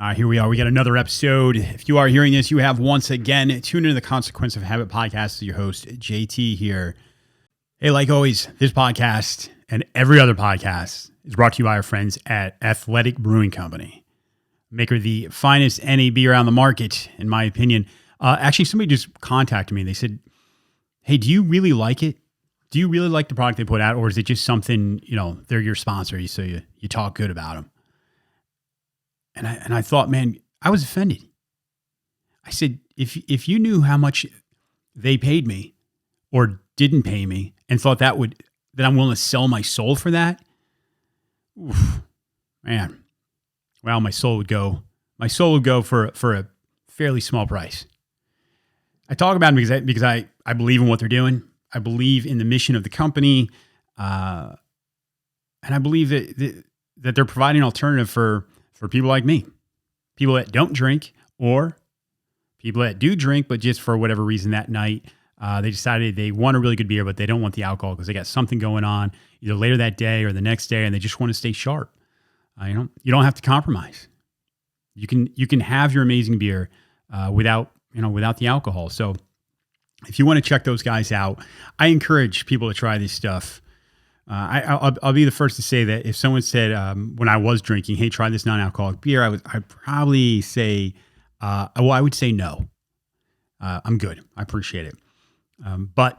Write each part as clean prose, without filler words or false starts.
Here we are. We got another episode. If you are hearing this, you have once again tuned into the Consequence of Habit podcast. Your host, JT here. Hey, like always, this podcast and every other podcast is brought to you by our friends at Athletic Brewing Company, maker of the finest NA beer on the market, in my opinion. Actually, somebody just contacted me. They said, hey, do you really like it? Do you really like the product they put out? Or is it just something, they're your sponsor, so you talk good about them? And I thought, man, I was offended. I said, if you knew how much they paid me or didn't pay me and thought that I'm willing to sell my soul for that, oof, man, well, my soul would go for a fairly small price. I talk about them because I believe in what they're doing. I believe in the mission of the company. And I believe that they're providing an alternative for people like me, people that don't drink or people that do drink, but just for whatever reason that night, they decided they want a really good beer, but they don't want the alcohol because they got something going on either later that day or the next day, and they just want to stay sharp. You don't have to compromise. You can have your amazing beer without the alcohol. So if you want to check those guys out, I encourage people to try this stuff. I'll be the first to say that if someone said when I was drinking, hey, try this non-alcoholic beer, I'd probably say, I would say no. I'm good. I appreciate it. But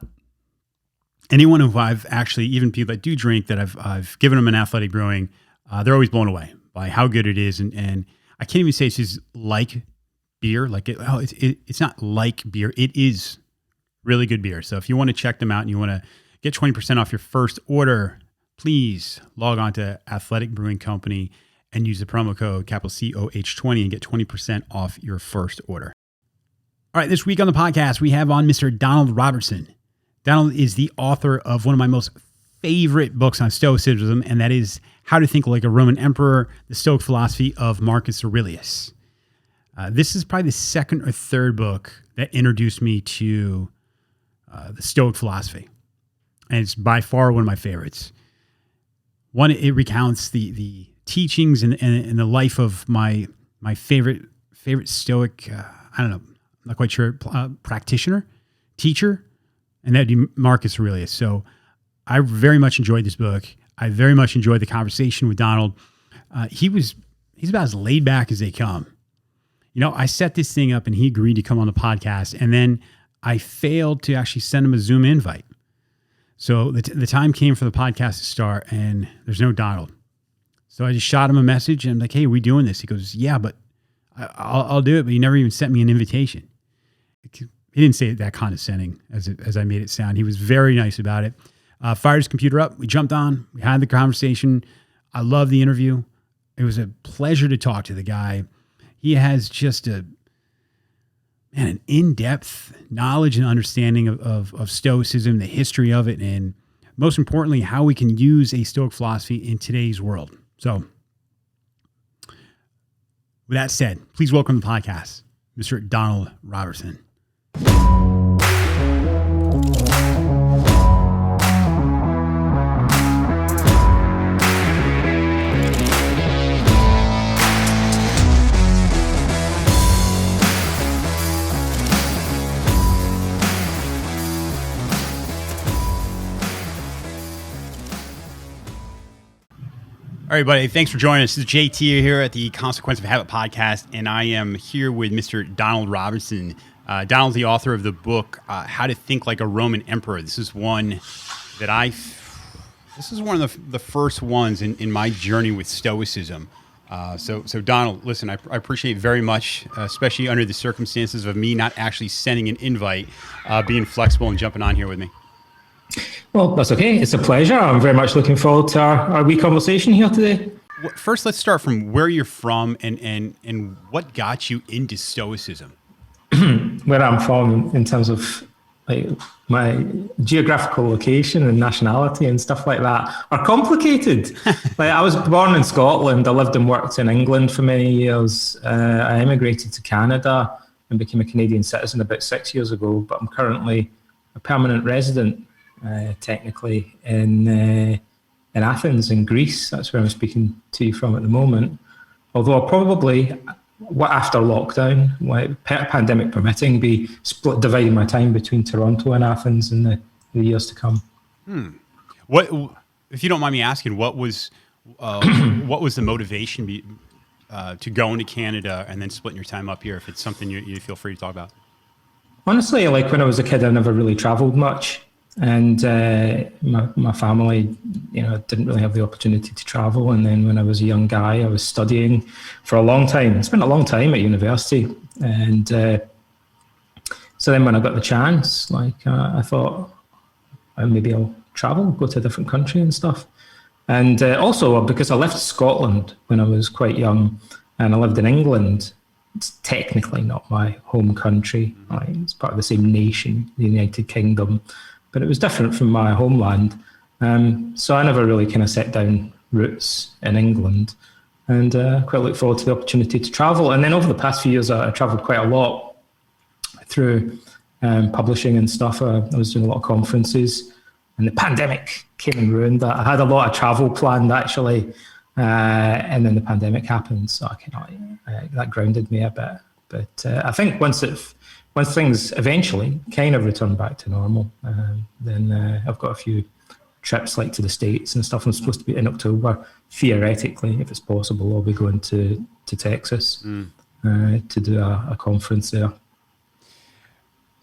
anyone who I've actually, even people that do drink, that I've given them an Athletic Brewing, they're always blown away by how good it is. And I can't even say it's just like beer. It's not like beer. It is really good beer. So if you want to check them out and you want to get 20% off your first order, please log on to Athletic Brewing Company and use the promo code capital COH20 and get 20% off your first order. All right, this week on the podcast, we have on Mr. Donald Robertson. Donald is the author of one of my most favorite books on Stoicism, and that is How to Think Like a Roman Emperor, the Stoic Philosophy of Marcus Aurelius. This is probably the second or third book that introduced me to the Stoic philosophy. And it's by far one of my favorites. One, it recounts the teachings and the life of my favorite Stoic, I don't know, I'm not quite sure, practitioner, teacher, and that'd be Marcus Aurelius. So I very much enjoyed this book. I very much enjoyed the conversation with Donald. He's about as laid back as they come. I set this thing up and he agreed to come on the podcast, and then I failed to actually send him a Zoom invite. So the time came for the podcast to start, and there's no Donald. So I just shot him a message, and I'm like, hey, are we doing this? He goes, yeah, but I'll do it, but he never even sent me an invitation. He didn't say it that condescending as I made it sound. He was very nice about it. Fired his computer up. We jumped on. We had the conversation. I loved the interview. It was a pleasure to talk to the guy. He has just an in-depth knowledge and understanding of Stoicism, the history of it, and most importantly, how we can use a Stoic philosophy in today's world. So with that said, please welcome to the podcast, Mr. Donald Robertson. All right, buddy. Thanks for joining us. This is JT here at the Consequence of Habit podcast, and I am here with Mr. Donald Robertson. Donald's the author of the book, How to Think Like a Roman Emperor. This is one that this is one of the first ones in my journey with Stoicism. So Donald, listen, I appreciate very much, especially under the circumstances of me not actually sending an invite, being flexible and jumping on here with me. Well, that's okay. It's a pleasure. I'm very much looking forward to our wee conversation here today. First, let's start from where you're from and what got you into Stoicism. Where I'm from in terms of like my geographical location and nationality and stuff like that are complicated. Like I was born in Scotland. I lived and worked in England for many years. I immigrated to Canada and became a Canadian citizen about 6 years ago, but I'm currently a permanent resident technically in Athens in Greece. That's where I'm speaking to you from at the moment. Although I'll probably after lockdown, pandemic permitting, be dividing my time between Toronto and Athens in the years to come. What, if you don't mind me asking, what was the motivation to go into Canada and then splitting your time up here? If it's something you feel free to talk about. Honestly, like when I was a kid, I never really traveled much, and my family, didn't really have the opportunity to travel. And then when I was a young guy, I was studying for a long time. I spent a long time at university, and so then when I got the chance, I thought maybe I'll travel, go to a different country and stuff. And also because I left Scotland when I was quite young, and I lived in England. It's technically not my home country. It's part of the same nation, the United Kingdom, but it was different from my homeland. So I never really kind of set down roots in England, and quite look forward to the opportunity to travel. And then over the past few years, I traveled quite a lot through publishing and stuff. I was doing a lot of conferences, and the pandemic came and ruined that. I had a lot of travel planned actually, and then the pandemic happened, so that grounded me a bit. But I think once things eventually kind of return back to normal, then I've got a few trips like to the States and stuff. I'm supposed to be in October. Theoretically, if it's possible, I'll be going to Texas to do a conference there.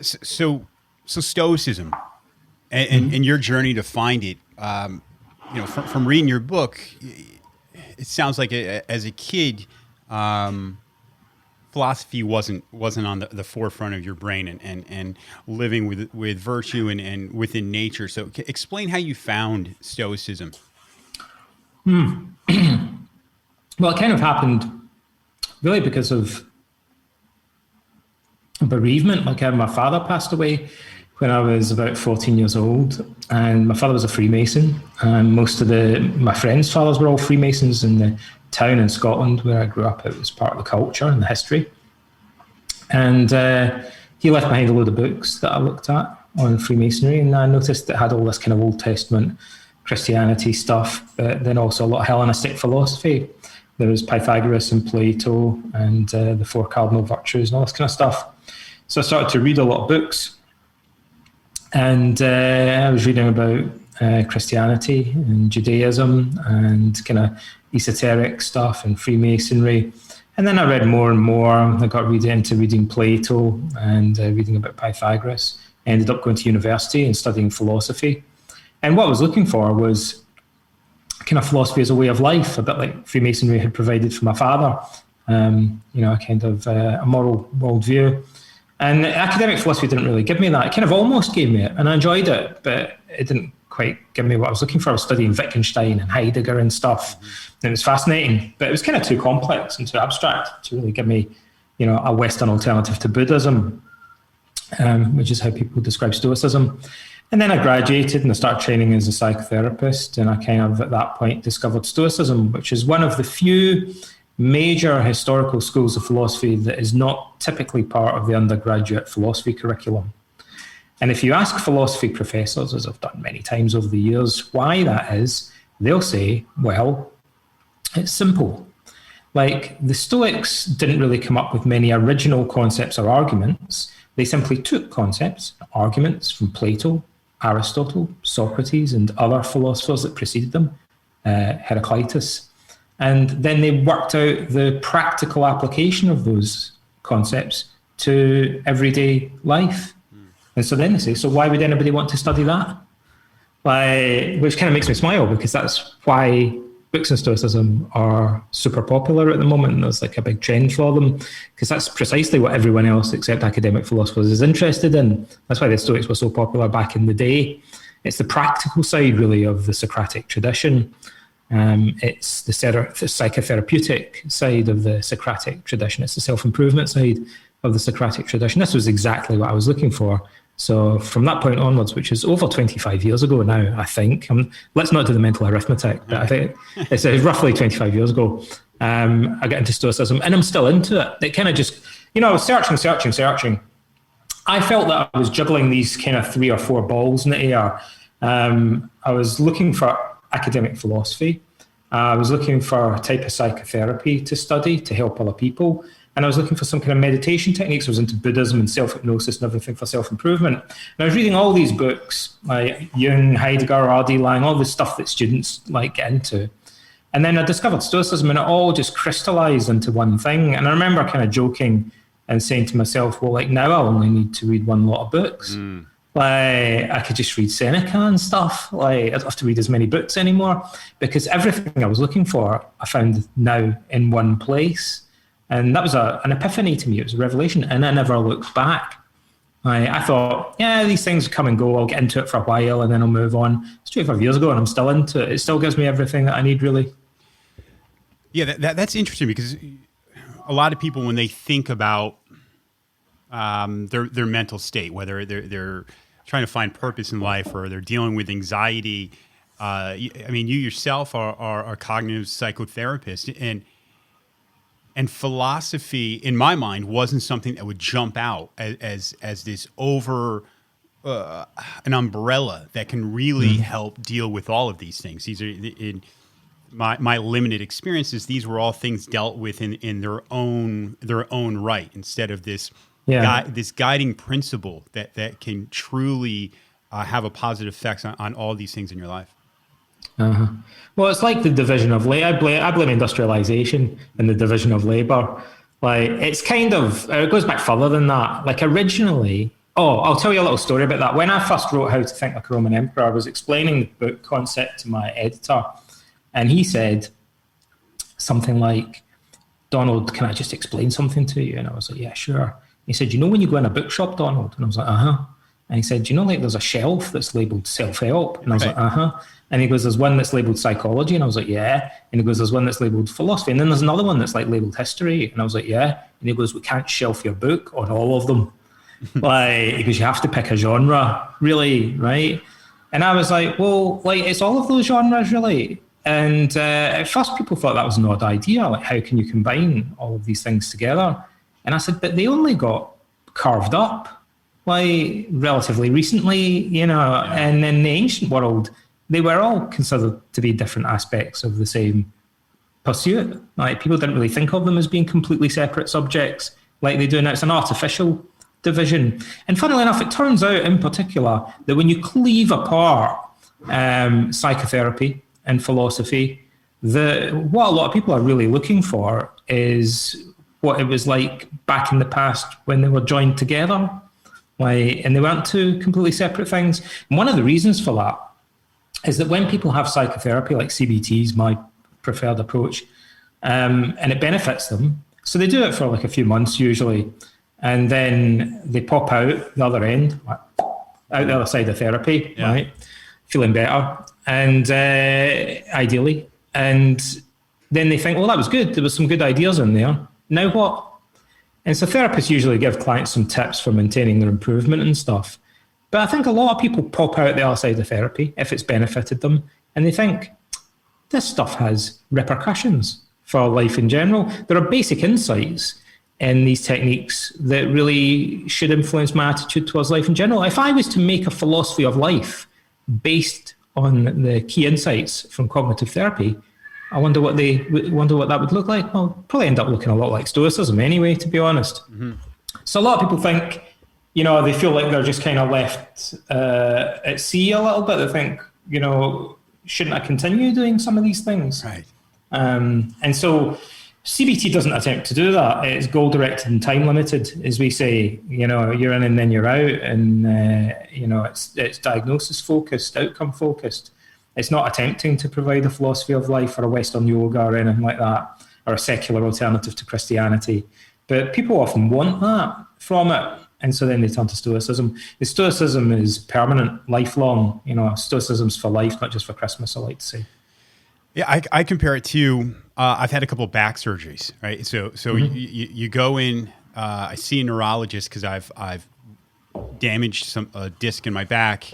So Stoicism and your journey to find it, from reading your book, it sounds like as a kid, philosophy wasn't on the forefront of your brain, and living with virtue and within nature. So explain how you found Stoicism. Well, it kind of happened really because of bereavement. My father passed away when I was about 14 years old, and my father was a Freemason, and most of my friends' fathers were all Freemasons in the town in Scotland where I grew up. It was part of the culture and the history. And he left behind a load of books that I looked at on Freemasonry, and I noticed it had all this kind of Old Testament Christianity stuff, but then also a lot of Hellenistic philosophy. There was Pythagoras and Plato and the four cardinal virtues and all this kind of stuff. So I started to read a lot of books. And I was reading about Christianity and Judaism and kind of esoteric stuff and Freemasonry. And then I read more and more. I got into reading Plato and reading about Pythagoras. I ended up going to university and studying philosophy. And what I was looking for was kind of philosophy as a way of life, a bit like Freemasonry had provided for my father. A kind of a moral worldview. And academic philosophy didn't really give me that. It kind of almost gave me it, and I enjoyed it, but it didn't quite give me what I was looking for. I was studying Wittgenstein and Heidegger and stuff, and it was fascinating, but it was kind of too complex and too abstract to really give me, a Western alternative to Buddhism, which is how people describe Stoicism. And then I graduated and I started training as a psychotherapist, and I kind of at that point discovered Stoicism, which is one of the few major historical schools of philosophy that is not typically part of the undergraduate philosophy curriculum. And if you ask philosophy professors, as I've done many times over the years, why that is, they'll say, well, it's simple. Like, the Stoics didn't really come up with many original concepts or arguments. They simply took concepts, arguments from Plato, Aristotle, Socrates, and other philosophers that preceded them, Heraclitus. And then they worked out the practical application of those concepts to everyday life. And so then they say, so why would anybody want to study that? Which kind of makes me smile, because that's why books on Stoicism are super popular at the moment. And there's like a big trend for them, because that's precisely what everyone else except academic philosophers is interested in. That's why the Stoics were so popular back in the day. It's the practical side, really, of the Socratic tradition. It's the psychotherapeutic side of the Socratic tradition. It's the self-improvement side of the Socratic tradition. This was exactly what I was looking for. So from that point onwards, which is over 25 years ago now, I think, let's not do the mental arithmetic, but I think it's roughly 25 years ago, I got into Stoicism, and I'm still into it. It kind of just, I was searching. I felt that I was juggling these kind of 3 or 4 balls in the air. I was looking for academic philosophy. I was looking for a type of psychotherapy to study to help other people. and I was looking for some kind of meditation techniques. I was into Buddhism and self-hypnosis and everything for self-improvement. And I was reading all these books, like Jung, Heidegger, R.D. Laing, all this stuff that students like get into. And then I discovered Stoicism, and it all just crystallized into one thing. And I remember kind of joking and saying to myself, well, like now I only need to read one lot of books. Like I could just read Seneca and stuff. Like I don't have to read as many books anymore, because everything I was looking for, I found now in one place. And that was an epiphany to me. It was a revelation, and I never looked back. I thought, yeah, these things come and go. I'll get into it for a while and then I'll move on. It's 25 years ago and I'm still into it. It still gives me everything that I need, really. Yeah, that's interesting, because a lot of people, when they think about their mental state, whether they're trying to find purpose in life or they're dealing with anxiety, I mean, you yourself are a cognitive psychotherapist, and philosophy, in my mind, wasn't something that would jump out as this over an umbrella that can really help deal with all of these things. These are in my limited experiences. These were all things dealt with in their own right, instead of this this guiding principle that can truly have a positive effect on all these things in your life. Well, it's like the division of labor. I blame industrialization and the division of labor. Like it's kind of, it goes back further than that. Like originally, I'll tell you a little story about that. When I first wrote How to Think Like a Roman Emperor, I was explaining the book concept to my editor, and he said something like, Donald, can I just explain something to you? And I was like, yeah, sure. He said, you know when you go in a bookshop, Donald? And I was like, And he said, you know, like there's a shelf that's labeled self-help? And I was like, And he goes, there's one that's labeled psychology. And I was like, yeah. And he goes, there's one that's labeled philosophy. And then there's another one that's like labeled history. And I was like, yeah. And he goes, we can't shelf your book on all of them. Like, because you have to pick a genre, really, right? And I was like, well, like, it's all of those genres, really. And at first people thought that was an odd idea. Like, how can you combine all of these things together? And I said, but they only got carved up, like, relatively recently, you know, and in the ancient world, they were all considered to be different aspects of the same pursuit. Like, people didn't really think of them as being completely separate subjects like they do now. It's an artificial division. And funnily enough, it turns out in particular that when you cleave apart psychotherapy and philosophy, what a lot of people are really looking for is what it was like back in the past when they were joined together. Like, and they weren't two completely separate things. And one of the reasons for that is that when people have psychotherapy, like CBT is my preferred approach, and it benefits them. So they do it for like a few months usually, and then they pop out the other end, out the other side of therapy, right? Feeling better, and ideally. And then they think, well, that was good. There was some good ideas in there. Now what? And so therapists usually give clients some tips for maintaining their improvement and stuff. But I think a lot of people pop out the other side of therapy if it's benefited them, and they think, this stuff has repercussions for life in general. There are basic insights in these techniques that really should influence my attitude towards life in general. If I was to make a philosophy of life based on the key insights from cognitive therapy, I wonder what that would look like. Well, probably end up looking a lot like Stoicism anyway, to be honest. So a lot of people think, you know, they feel like they're just kind of left at sea a little bit. They think, you know, shouldn't I continue doing some of these things? Right. And so CBT doesn't attempt to do that. It's goal-directed and time-limited, as we say. You know, you're in and then you're out, and you know, it's diagnosis-focused, outcome-focused. It's not attempting to provide a philosophy of life or a Western yoga or anything like that, or a secular alternative to Christianity. But people often want that from it, and so then they turn to Stoicism. The Stoicism is permanent, lifelong. You know, Stoicism's for life, not just for Christmas, I like to say. Yeah, I compare it to, I've had a couple of back surgeries, right? So you go in, I see a neurologist because I've damaged a disc in my back.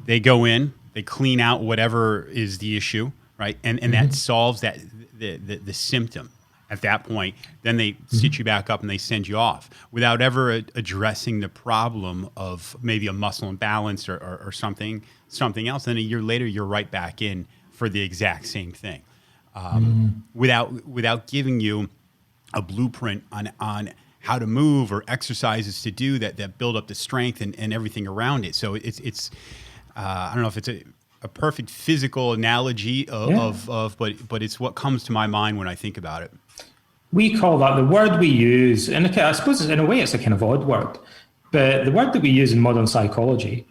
They go in, they clean out whatever is the issue, right? And that solves the symptom at that point. Then they stitch you back up and they send you off without ever addressing the problem of maybe a muscle imbalance or something else. Then a year later, you're right back in for the exact same thing, without giving you a blueprint on how to move or exercises to do that build up the strength and everything around it. So it's I don't know if it's a perfect physical analogy but it's what comes to my mind when I think about it. We call that the word we use, and I suppose in a way it's a kind of odd word, but the word that we use in modern psychology,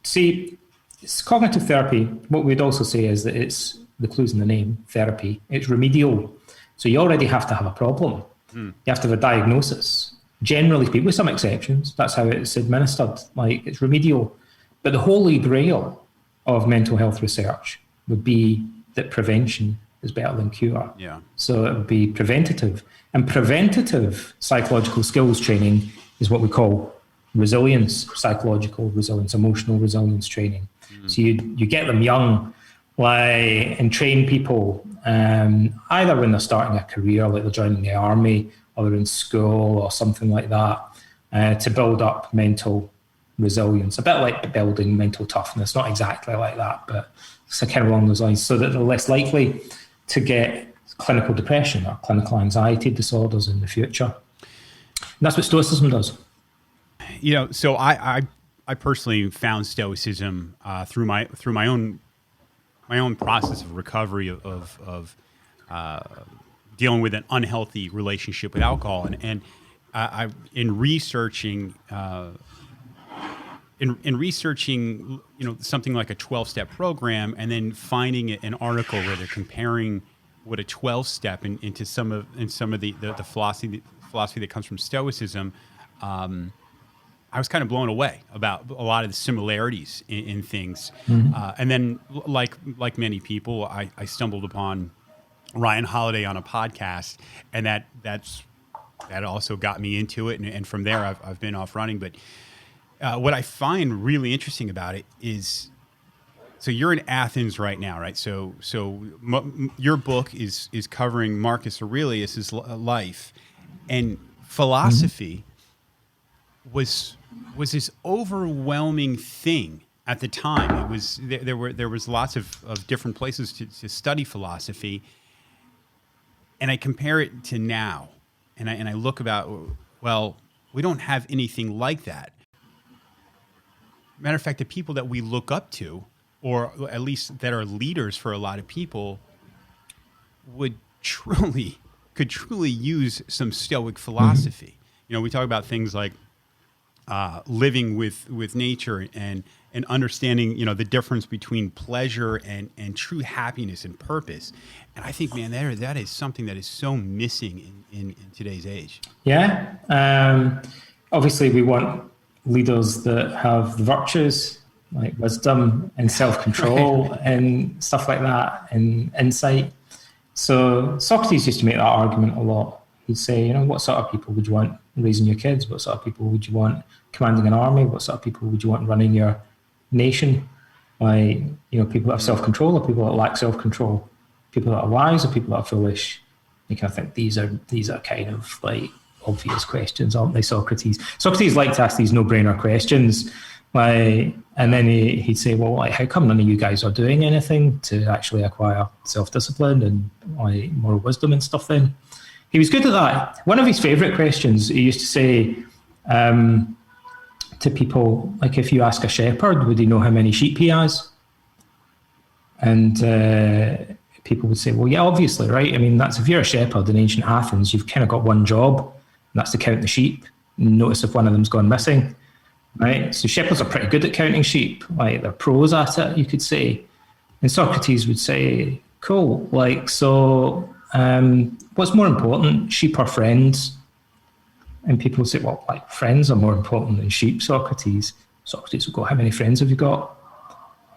see, it's cognitive therapy. What we'd also say is that it's, the clue's in the name, therapy. It's remedial. So you already have to have a problem. You have to have a diagnosis. Generally speaking, with some exceptions, that's how it's administered. Like, it's remedial. But the holy grail of mental health research would be that prevention is better than cure. Yeah. So it would be preventative. And preventative psychological skills training is what we call resilience, psychological resilience, emotional resilience training. So you get them young, like, and train people either when they're starting a career, like they're joining the army, or they're in school or something like that, to build up mental resilience, a bit like building mental toughness, not exactly like that, but it's kind of along those lines, so that they're less likely to get clinical depression or clinical anxiety disorders in the future. And that's what Stoicism does. You know, so I personally found Stoicism through my own process of recovery of dealing with an unhealthy relationship with alcohol, and I in researching. In researching, you know, something like a 12-step program, and then finding an article where they're comparing what a 12-step into some of the philosophy that comes from Stoicism, I was kind of blown away about a lot of the similarities in things. And then, like many people, I stumbled upon Ryan Holiday on a podcast, and that also got me into it. And from there, I've been off running, but. What I find really interesting about it is, so you're in Athens right now, right? So your book is covering Marcus Aurelius's life, and philosophy was this overwhelming thing at the time. It was there was lots of different places to study philosophy, and I compare it to now, and I look about, well, we don't have anything like that. Matter of fact, the people that we look up to, or at least that are leaders for a lot of people, could truly use some Stoic philosophy. You know, we talk about things like living with nature and understanding, you know, the difference between pleasure and true happiness and purpose. And I think, man, that is something that is so missing in today's age. Yeah. Obviously, we want leaders that have the virtues like wisdom and self-control and stuff like that, and insight. So Socrates used to make that argument a lot. He'd say, you know, what sort of people would you want raising your kids? What sort of people would you want commanding an army? What sort of people would you want running your nation? Like, you know, people that have self-control or people that lack self-control? People that are wise or people that are foolish? You kind of think these are kind of like obvious questions, aren't they, Socrates? Socrates liked to ask these no-brainer questions, like, and then he'd say, well, like, how come none of you guys are doing anything to actually acquire self-discipline and like moral wisdom and stuff? Then he was good at that. One of his favorite questions, he used to say to people, like, if you ask a shepherd, would he know how many sheep he has? And people would say, well, yeah, obviously, right? I mean, that's, if you're a shepherd in ancient Athens, you've kind of got one job, and that's to count the sheep. Notice if one of them's gone missing, right? So shepherds are pretty good at counting sheep. Like, they're pros at it, you could say. And Socrates would say, cool, like, so what's more important, sheep or friends? And people would say, well, like, friends are more important than sheep, Socrates. Socrates would go, how many friends have you got?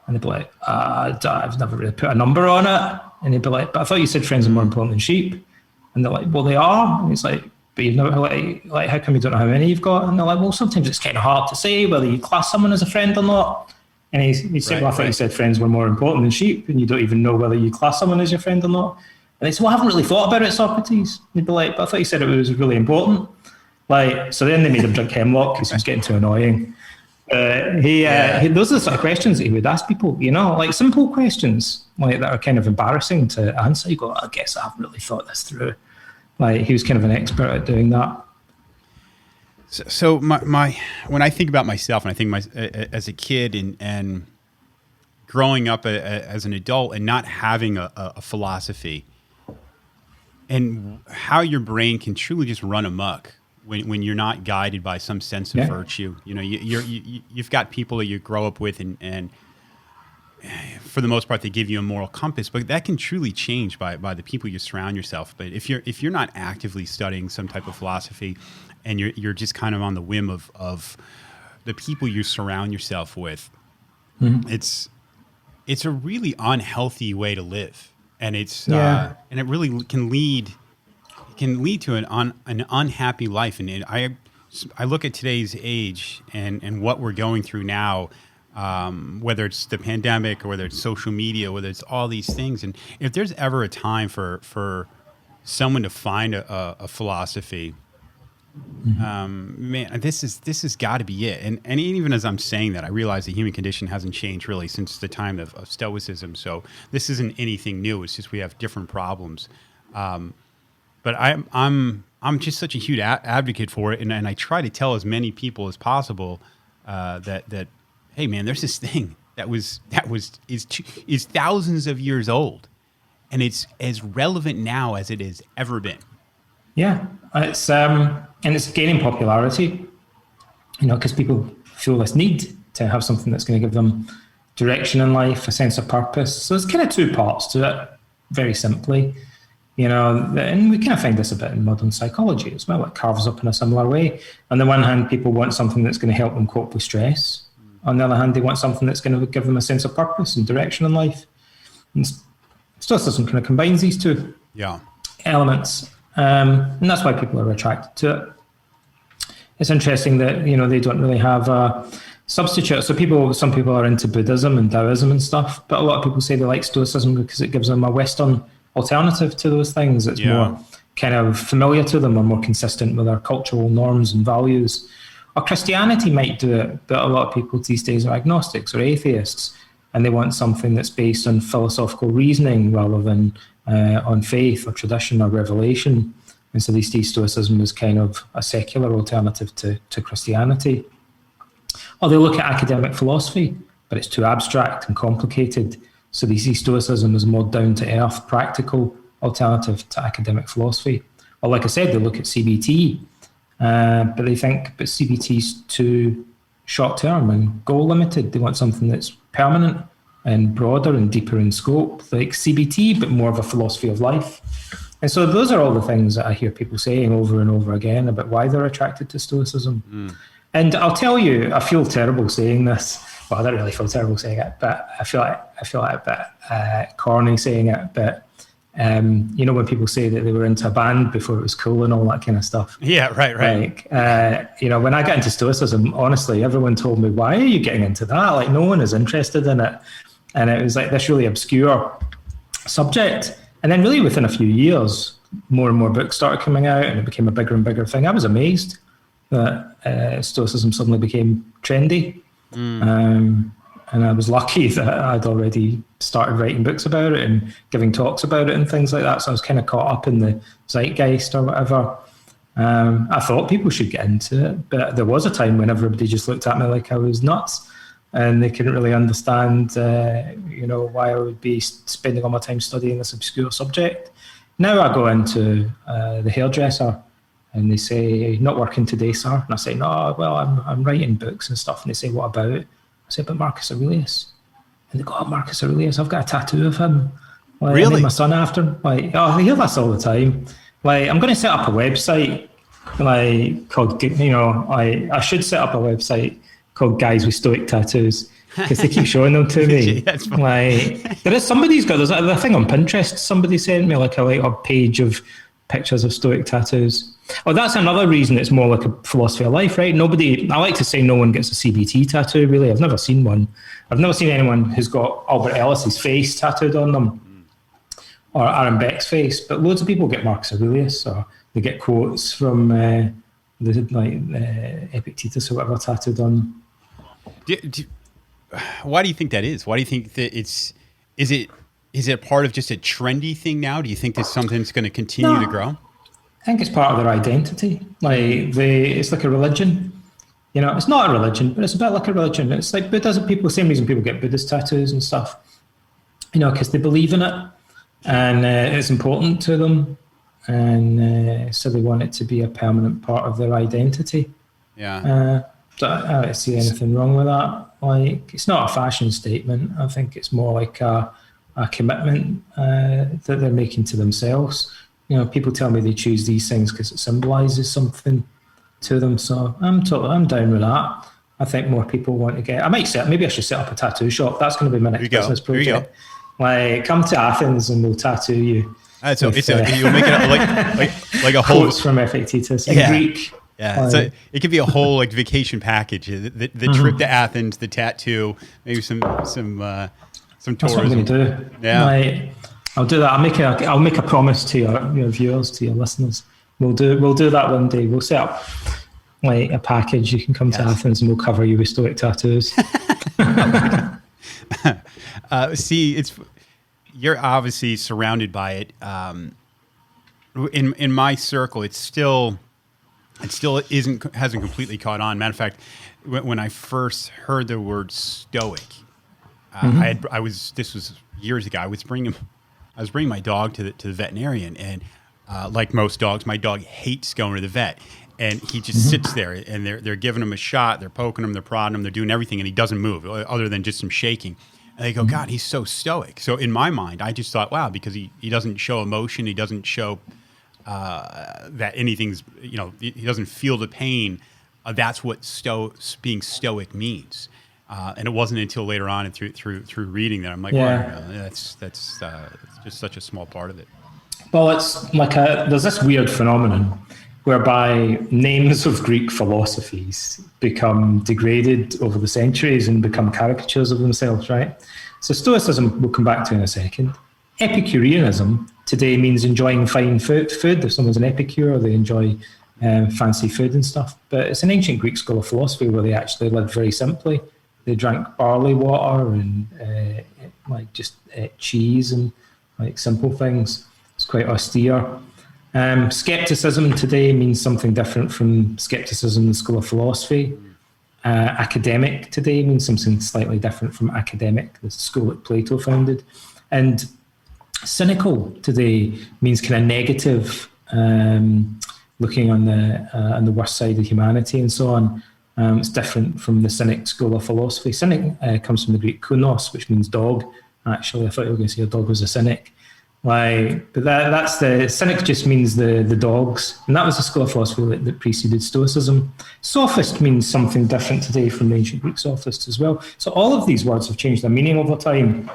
And they'd be like, I've never really put a number on it. And he'd be like, but I thought you said friends are more important than sheep. And they're like, well, they are. And he's like, but you've never, like, how come you don't know how many you've got? And they're like, well, sometimes it's kind of hard to say whether you class someone as a friend or not. And he'd say, well, I thought you said friends were more important than sheep, and you don't even know whether you class someone as your friend or not. And they say, well, I haven't really thought about it, Socrates. And he'd be like, but I thought you said it was really important. Like, so then they made him drink hemlock because he was getting too annoying. Those are the sort of questions that he would ask people, you know, like simple questions, like, that are kind of embarrassing to answer. You go, I guess I haven't really thought this through. Like he was kind of an expert at doing that. So my when I think about myself, and I think as a kid and growing up as an adult and not having a philosophy, and how your brain can truly just run amok when you're not guided by some sense of virtue. You know, you've got people that you grow up with, and for the most part, they give you a moral compass, but that can truly change by the people you surround yourself. But if you're not actively studying some type of philosophy, and you're just kind of on the whim of the people you surround yourself with, it's a really unhealthy way to live, and and it really can lead to an unhappy life. And I look at today's age and what we're going through now. Whether it's the pandemic or whether it's social media, whether it's all these things. And if there's ever a time for someone to find a philosophy, man, this has got to be it. And even as I'm saying that, I realize the human condition hasn't changed really since the time of Stoicism. So this isn't anything new. It's just we have different problems. But I'm just such a huge advocate for it, and I try to tell as many people as possible that hey man, there's this thing that is thousands of years old, and it's as relevant now as it has ever been. Yeah, it's and it's gaining popularity, you know, because people feel this need to have something that's going to give them direction in life, a sense of purpose. So there's kind of two parts to it, very simply, you know, and we kind of find this a bit in modern psychology as well. It carves up in a similar way. On the one hand, people want something that's going to help them cope with stress. On the other hand, they want something that's going to give them a sense of purpose and direction in life. And Stoicism kind of combines these two elements. And that's why people are attracted to it. It's interesting that, you know, they don't really have a substitute. So some people are into Buddhism and Taoism and stuff, but a lot of people say they like Stoicism because it gives them a Western alternative to those things. It's more kind of familiar to them or more consistent with our cultural norms and values. Or Christianity might do it, but a lot of people these days are agnostics or atheists, and they want something that's based on philosophical reasoning rather than on faith or tradition or revelation. And so they see Stoicism as kind of a secular alternative to Christianity. Or they look at academic philosophy, but it's too abstract and complicated. So they see Stoicism as a more down-to-earth, practical alternative to academic philosophy. Or like I said, they look at CBT, but they think, but CBT's too short-term and goal-limited. They want something that's permanent and broader and deeper in scope, like CBT, but more of a philosophy of life. And so those are all the things that I hear people saying over and over again about why they're attracted to Stoicism. And I'll tell you, I feel terrible saying this. Well, I don't really feel terrible saying it, but I feel like a bit corny saying it. But you know, when people say that they were into a band before it was cool and all that kind of stuff. Yeah, right. Like, you know, when I got into Stoicism, honestly, everyone told me, "Why are you getting into that? Like, no one is interested in it." And it was like this really obscure subject. And then really within a few years, more and more books started coming out and it became a bigger and bigger thing. I was amazed that Stoicism suddenly became trendy. And I was lucky that I'd already started writing books about it and giving talks about it and things like that. So I was kind of caught up in the zeitgeist or whatever. I thought people should get into it, but there was a time when everybody just looked at me like I was nuts. And they couldn't really understand, you know, why I would be spending all my time studying this obscure subject. Now I go into the hairdresser and they say, "Not working today, sir." And I say, "No, well, I'm writing books and stuff." And they say, "What about it?" I say, "But Marcus Aurelius." And they go, "Oh, Marcus Aurelius, I've got a tattoo of him. Like, really? I named my son after him." Like, oh, I hear this all the time. Like, I'm going to set up a website, like, called, you know, I should set up a website called Guys with Stoic Tattoos, because they keep showing them to me. Like, there's a thing on Pinterest somebody sent me, like a page of pictures of Stoic tattoos. Oh, that's another reason it's more like a philosophy of life, right? I like to say no one gets a CBT tattoo, really. I've never seen one. I've never seen anyone who's got Albert Ellis's face tattooed on them, or Aaron Beck's face, but loads of people get Marcus Aurelius, or they get quotes from Epictetus or whatever tattooed on them. Why do you think that is? Why do you think that is it part of just a trendy thing now? Do you think that something's going to continue to grow? I think it's part of their identity. Like it's like a religion. You know, it's not a religion, but it's a bit like a religion. It's like Buddhism. People, same reason people get Buddhist tattoos and stuff. You know, because they believe in it, and it's important to them, and so they want it to be a permanent part of their identity. Yeah. So I don't see anything wrong with that. Like, it's not a fashion statement. I think it's more like a commitment that they're making to themselves. You know, people tell me they choose these things because it symbolises something to them. So I'm down with that. I think more people want to get. Maybe I should set up a tattoo shop. That's going to be my next business project. Like, come to Athens and we'll tattoo you. You'll make it like a whole quotes from Epictetus in Greek. Yeah, so it could be a whole like vacation package. The trip to Athens, the tattoo, maybe some tourism. That's what I'm going to do. Yeah, like, I'll do that. I'll make a promise to your viewers, to your listeners. We'll do that one day. We'll set up like a package. You can come to Athens and we'll cover you with Stoic tattoos. See, you're obviously surrounded by it. In my circle, it still hasn't completely caught on. Matter of fact, when I first heard the word Stoic, this was years ago. I was bringing my dog to the veterinarian, and like most dogs, my dog hates going to the vet. And he just sits there, and they're giving him a shot, they're poking him, they're prodding him, they're doing everything, and he doesn't move other than just some shaking. And they go, God, he's so stoic. So in my mind, I just thought, wow, because he doesn't show emotion, he doesn't show that anything's, he doesn't feel the pain. That's what being stoic means. And it wasn't until later on and through reading that I'm like, wow, that's just such a small part of it. Well, it's like there's this weird phenomenon whereby names of Greek philosophies become degraded over the centuries and become caricatures of themselves, right? So Stoicism, we'll come back to in a second. Epicureanism today means enjoying fine food. If someone's an epicure, they enjoy fancy food and stuff. But it's an ancient Greek school of philosophy where they actually lived very simply. They drank barley water and just cheese and like simple things. It's quite austere. Skepticism today means something different from skepticism in the school of philosophy. Academic today means something slightly different from academic, the school that Plato founded. And cynical today means kind of negative, looking on the worst side of humanity and so on. It's different from the Cynic school of philosophy. Cynic comes from the Greek kounos, which means dog. Actually, I thought you were going to say a dog was a cynic. But that's the cynic just means the dogs, and that was the school of philosophy that preceded Stoicism. Sophist means something different today from the ancient Greek sophists as well. So all of these words have changed their meaning over time,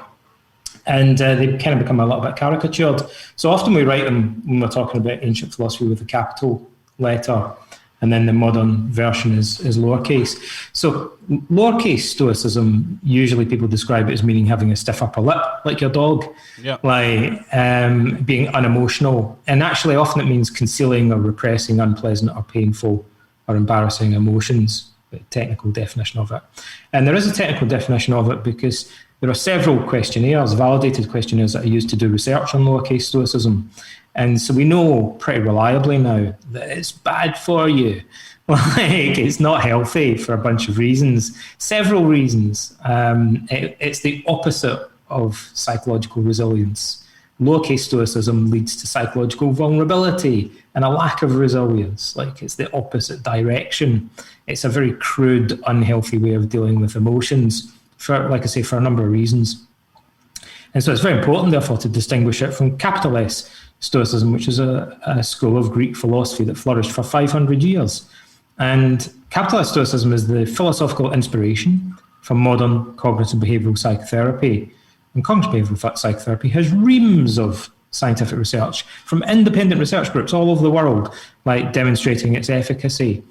and they kind of become a little bit caricatured. So often we write them when we're talking about ancient philosophy with a capital letter, and then the modern version is lowercase. So lowercase Stoicism, usually people describe it as meaning having a stiff upper lip, like your dog, being unemotional. And actually often it means concealing or repressing unpleasant or painful or embarrassing emotions, the technical definition of it. And there is a technical definition of it because there are several questionnaires, validated questionnaires that are used to do research on lowercase Stoicism. And so we know pretty reliably now that it's bad for you. Like, it's not healthy for a bunch of reasons, several reasons. It's the opposite of psychological resilience. Lowercase Stoicism leads to psychological vulnerability and a lack of resilience. Like, it's the opposite direction. It's a very crude, unhealthy way of dealing with emotions, for, like I say, for a number of reasons. And so it's very important, therefore, to distinguish it from capital S Stoicism, which is a school of Greek philosophy that flourished for 500 years. And capital S Stoicism is the philosophical inspiration for modern cognitive behavioral psychotherapy. And cognitive behavioral psychotherapy has reams of scientific research from independent research groups all over the world, like demonstrating its efficacy.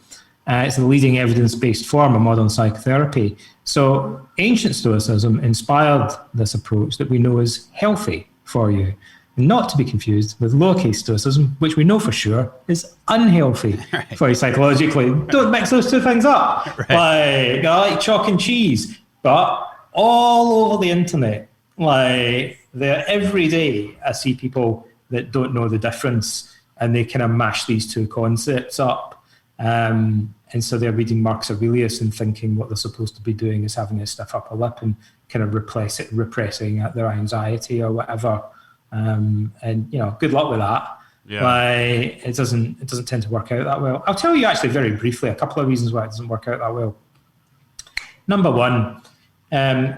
It's the leading evidence-based form of modern psychotherapy. So ancient Stoicism inspired this approach that we know is healthy for you, not to be confused with lowercase Stoicism, which we know for sure is unhealthy for you psychologically. Don't mix those two things up. Right. Like, I like chalk and cheese, but all over the internet, like, every day I see people that don't know the difference and they kind of mash these two concepts up. And so they're reading Marcus Aurelius and thinking what they're supposed to be doing is having a stiff upper lip and kind of repressing their anxiety or whatever. And good luck with that. Yeah. Like, it doesn't tend to work out that well. I'll tell you actually very briefly a couple of reasons why it doesn't work out that well. Number one,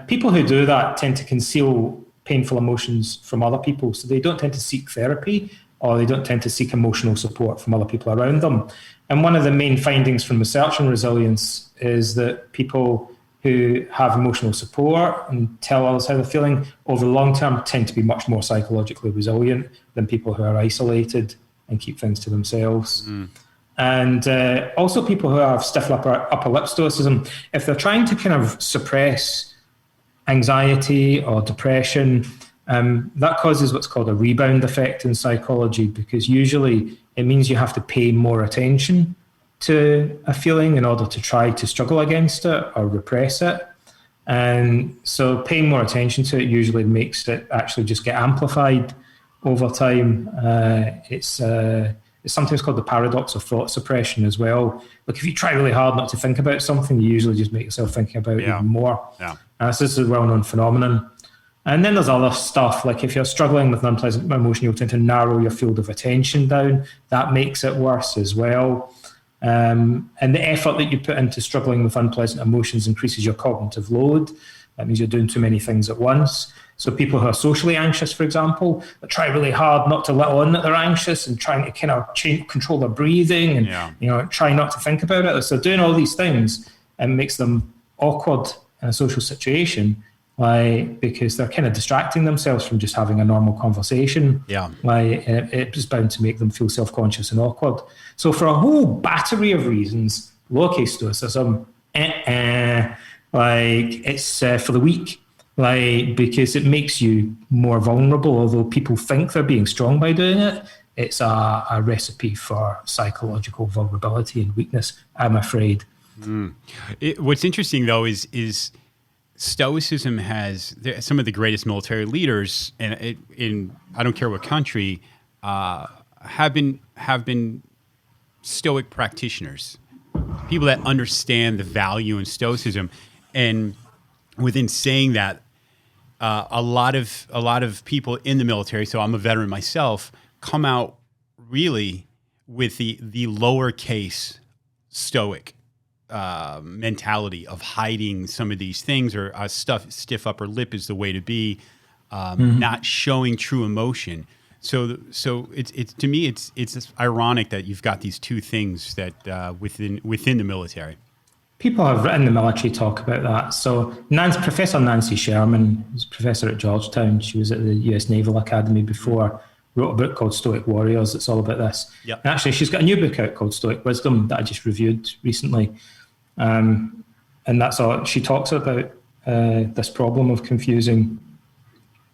people who do that tend to conceal painful emotions from other people. So they don't tend to seek therapy, or they don't tend to seek emotional support from other people around them. And one of the main findings from research on resilience is that people who have emotional support and tell others how they're feeling over the long term tend to be much more psychologically resilient than people who are isolated and keep things to themselves. And also people who have stiff upper lip stoicism, if they're trying to kind of suppress anxiety or depression, that causes what's called a rebound effect in psychology, because usually it means you have to pay more attention to a feeling in order to try to struggle against it or repress it. And so paying more attention to it usually makes it actually just get amplified over time. It's sometimes called the paradox of thought suppression as well. Like, if you try really hard not to think about something, you usually just make yourself thinking about it even more. Yeah. So this is a well-known phenomenon. And then there's other stuff, like if you're struggling with an unpleasant emotion, you'll tend to narrow your field of attention down. That makes it worse as well. And the effort that you put into struggling with unpleasant emotions increases your cognitive load. That means you're doing too many things at once. So people who are socially anxious, for example, that try really hard not to let on that they're anxious and trying to kind of control their breathing and try not to think about it. So doing all these things and makes them awkward in a social situation, because they're kind of distracting themselves from just having a normal conversation. Yeah, it's bound to make them feel self-conscious and awkward. So for a whole battery of reasons, lowercase stoicism, it's for the weak. Because it makes you more vulnerable, although people think they're being strong by doing it. It's a recipe for psychological vulnerability and weakness, I'm afraid. What's interesting, though, is Stoicism has some of the greatest military leaders, in I don't care what country, have been Stoic practitioners, people that understand the value in Stoicism. And within saying that, a lot of people in the military, so I'm a veteran myself, come out really with the lowercase Stoic mentality of hiding some of these things, or stiff upper lip is the way to be, not showing true emotion. So it's to me it's ironic that you've got these two things that within the military. People have written the military talk about that. So Professor Nancy Sherman, who's a professor at Georgetown, she was at the US Naval Academy before, wrote a book called Stoic Warriors. It's all about this. Yep. And actually, she's got a new book out called Stoic Wisdom that I just reviewed recently. And that's all. She talks about this problem of confusing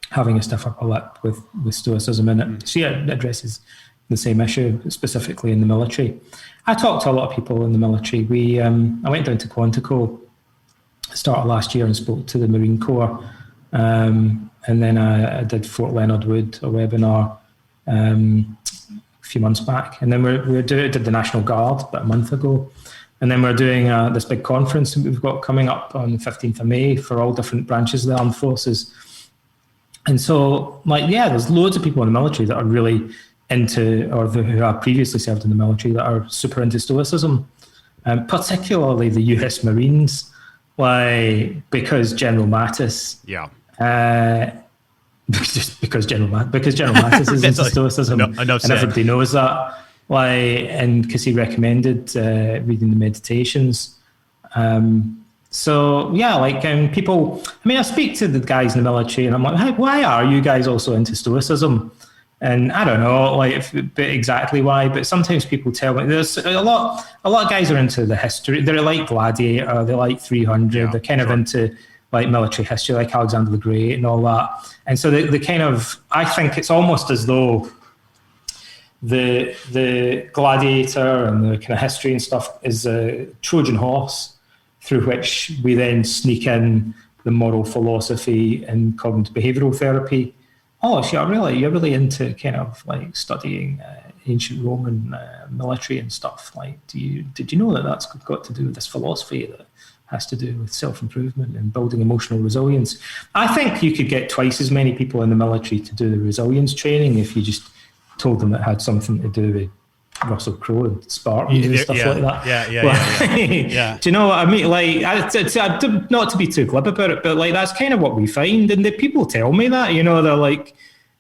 having a stiff upper lip with Stoicism in it. She addresses the same issue, specifically in the military. I talked to a lot of people in the military. I went down to Quantico at the start of last year and spoke to the Marine Corps. And then I did Fort Leonard Wood, a webinar a few months back. And then we did the National Guard about a month ago. And then we're doing this big conference that we've got coming up on the 15th of May for all different branches of the armed forces. And so, there's loads of people in the military that are really into, or who have previously served in the military, that are super into Stoicism, particularly the US Marines, because General Mattis. Yeah. Because General Mattis is into Stoicism, and everybody knows that. And because he recommended reading the Meditations. People, I speak to the guys in the military and I'm like, hey, why are you guys also into Stoicism? And I don't know, exactly why, but sometimes people tell me there's a lot of guys are into the history. They're like Gladiator, they like 300, they're kind of into military history, like Alexander the Great and all that. And so they kind of, I think it's almost as though the Gladiator and the kind of history and stuff is a Trojan horse through which we then sneak in the moral philosophy and cognitive behavioral therapy. Oh, so you're really into kind of like studying ancient Roman military and stuff. Like, did you know that that's got to do with this philosophy that has to do with self-improvement and building emotional resilience? I think you could get twice as many people in the military to do the resilience training if you just told them it had something to do with Russell Crowe and Spartans and stuff like that. Yeah. Do you know what I mean? Like, not to be too glib about it, but like that's kind of what we find, and the people tell me that. You know, they're like,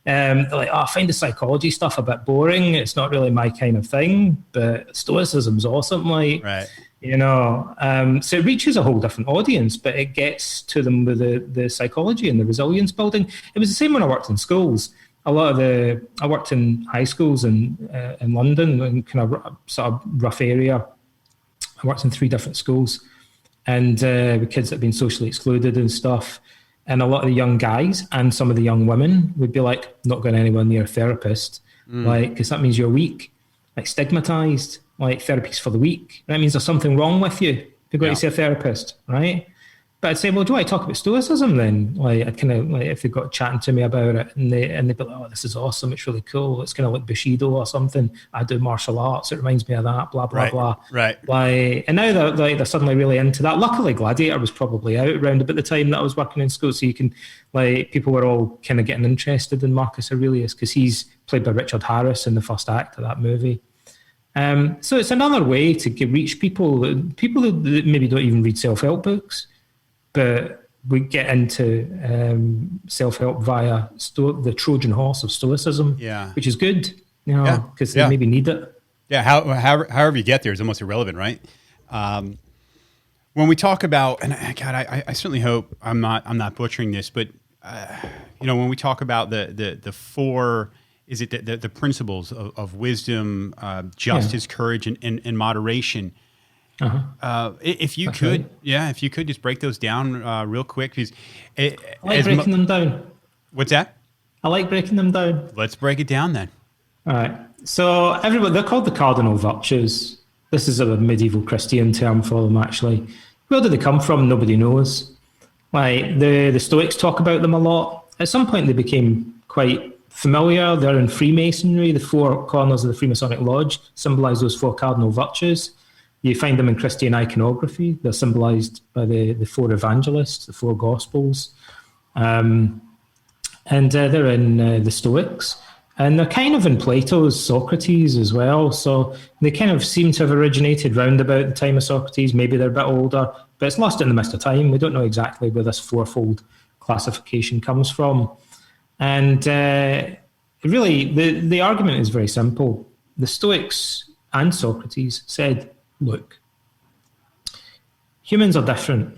oh, I find the psychology stuff a bit boring. It's not really my kind of thing, but Stoicism's awesome. Like, right. You know, so it reaches a whole different audience, but it gets to them with the psychology and the resilience building. It was the same when I worked in schools. I worked in high schools in London, in kind of sort of rough area. I worked in 3 different schools, and with kids that had been socially excluded and stuff. And a lot of the young guys and some of the young women would be like, not going anywhere near a therapist, like, because that means you're weak, like stigmatized, like therapy's for the weak. That means there's something wrong with you if you're going to see a therapist, right? But I'd say, well, do I talk about Stoicism then? Like, I'd kind of like, if they got chatting to me about it, and they'd be like, oh, this is awesome, it's really cool, it's kind of like Bushido or something. I do martial arts, it reminds me of that, blah blah blah. Right. Like, and now they're suddenly really into that. Luckily, Gladiator was probably out around about the time that I was working in school, so you can, like, people were all kind of getting interested in Marcus Aurelius because he's played by Richard Harris in the first act of that movie. So it's another way to reach people that maybe don't even read self-help books, but we get into self-help via the Trojan horse of Stoicism, which is good, you know, because they maybe need it. Yeah, however you get there is almost irrelevant, right? When we talk about, and God, I certainly hope I'm not butchering this, but you know, when we talk about the 4, is it the principles of wisdom, justice, courage, and moderation? If you could just break those down real quick, because I like breaking them down. What's that? I like breaking them down. Let's break it down then. All right. So they're called the cardinal virtues. This is a medieval Christian term for them, actually. Where do they come from? Nobody knows. Like the Stoics talk about them a lot. At some point, they became quite familiar. They're in Freemasonry. The 4 corners of the Freemasonic Lodge symbolize those 4 cardinal virtues. You find them in Christian iconography. They're symbolized by the 4 evangelists, the 4 gospels. And they're in the Stoics. And they're kind of in Plato's Socrates as well. So they kind of seem to have originated round about the time of Socrates. Maybe they're a bit older, but it's lost in the mist of time. We don't know exactly where this 4-fold classification comes from. And really, the argument is very simple. The Stoics and Socrates said, look, humans are different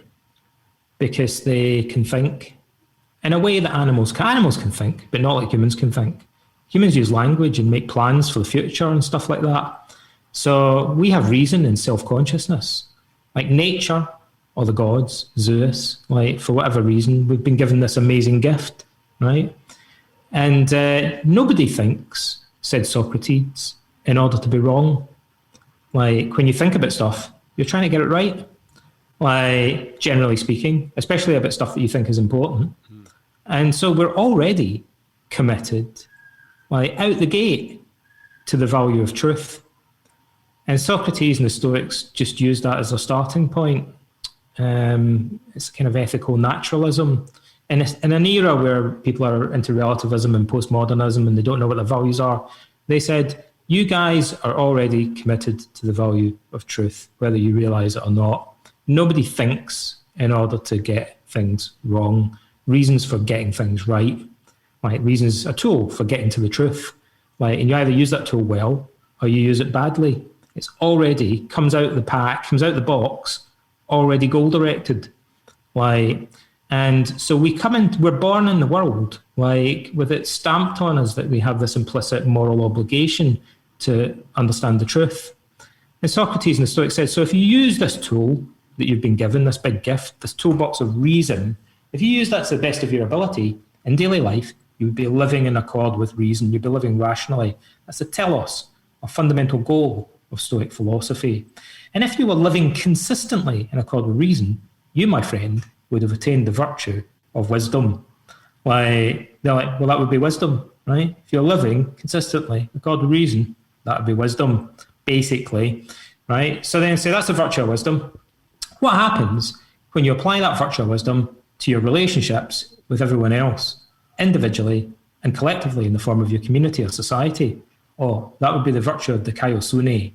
because they can think in a way that animals can. Animals can think, but not like humans can think. Humans use language and make plans for the future and stuff like that. So we have reason and self-consciousness. Like nature or the gods, Zeus, like for whatever reason, we've been given this amazing gift, right? And nobody thinks, said Socrates, in order to be wrong. Like, when you think about stuff, you're trying to get it right. Like, generally speaking, especially about stuff that you think is important. And so we're already committed, like, out the gate to the value of truth. And Socrates and the Stoics just used that as a starting point. It's kind of ethical naturalism. In an era where people are into relativism and postmodernism and they don't know what their values are, they said, you guys are already committed to the value of truth, whether you realize it or not. Nobody thinks in order to get things wrong. Reasons for getting things right. Like, reasons, a tool for getting to the truth. Like, and you either use that tool well or you use it badly. It's already comes out the pack, comes out the box, already goal-directed. Like, and so we're born in the world, like, with it stamped on us that we have this implicit moral obligation to understand the truth. And Socrates and the Stoics said, so if you use this tool that you've been given, this big gift, this toolbox of reason, if you use that to the best of your ability in daily life, you would be living in accord with reason. You'd be living rationally. That's the telos, a fundamental goal of Stoic philosophy. And if you were living consistently in accord with reason, you, my friend, would have attained the virtue of wisdom. They're like, well, that would be wisdom, right? If you're living consistently according to reason, that would be wisdom, basically, right? So then say that's the virtue of wisdom. What happens when you apply that virtue of wisdom to your relationships with everyone else, individually and collectively in the form of your community or society? Oh, that would be the virtue of the kaiosune,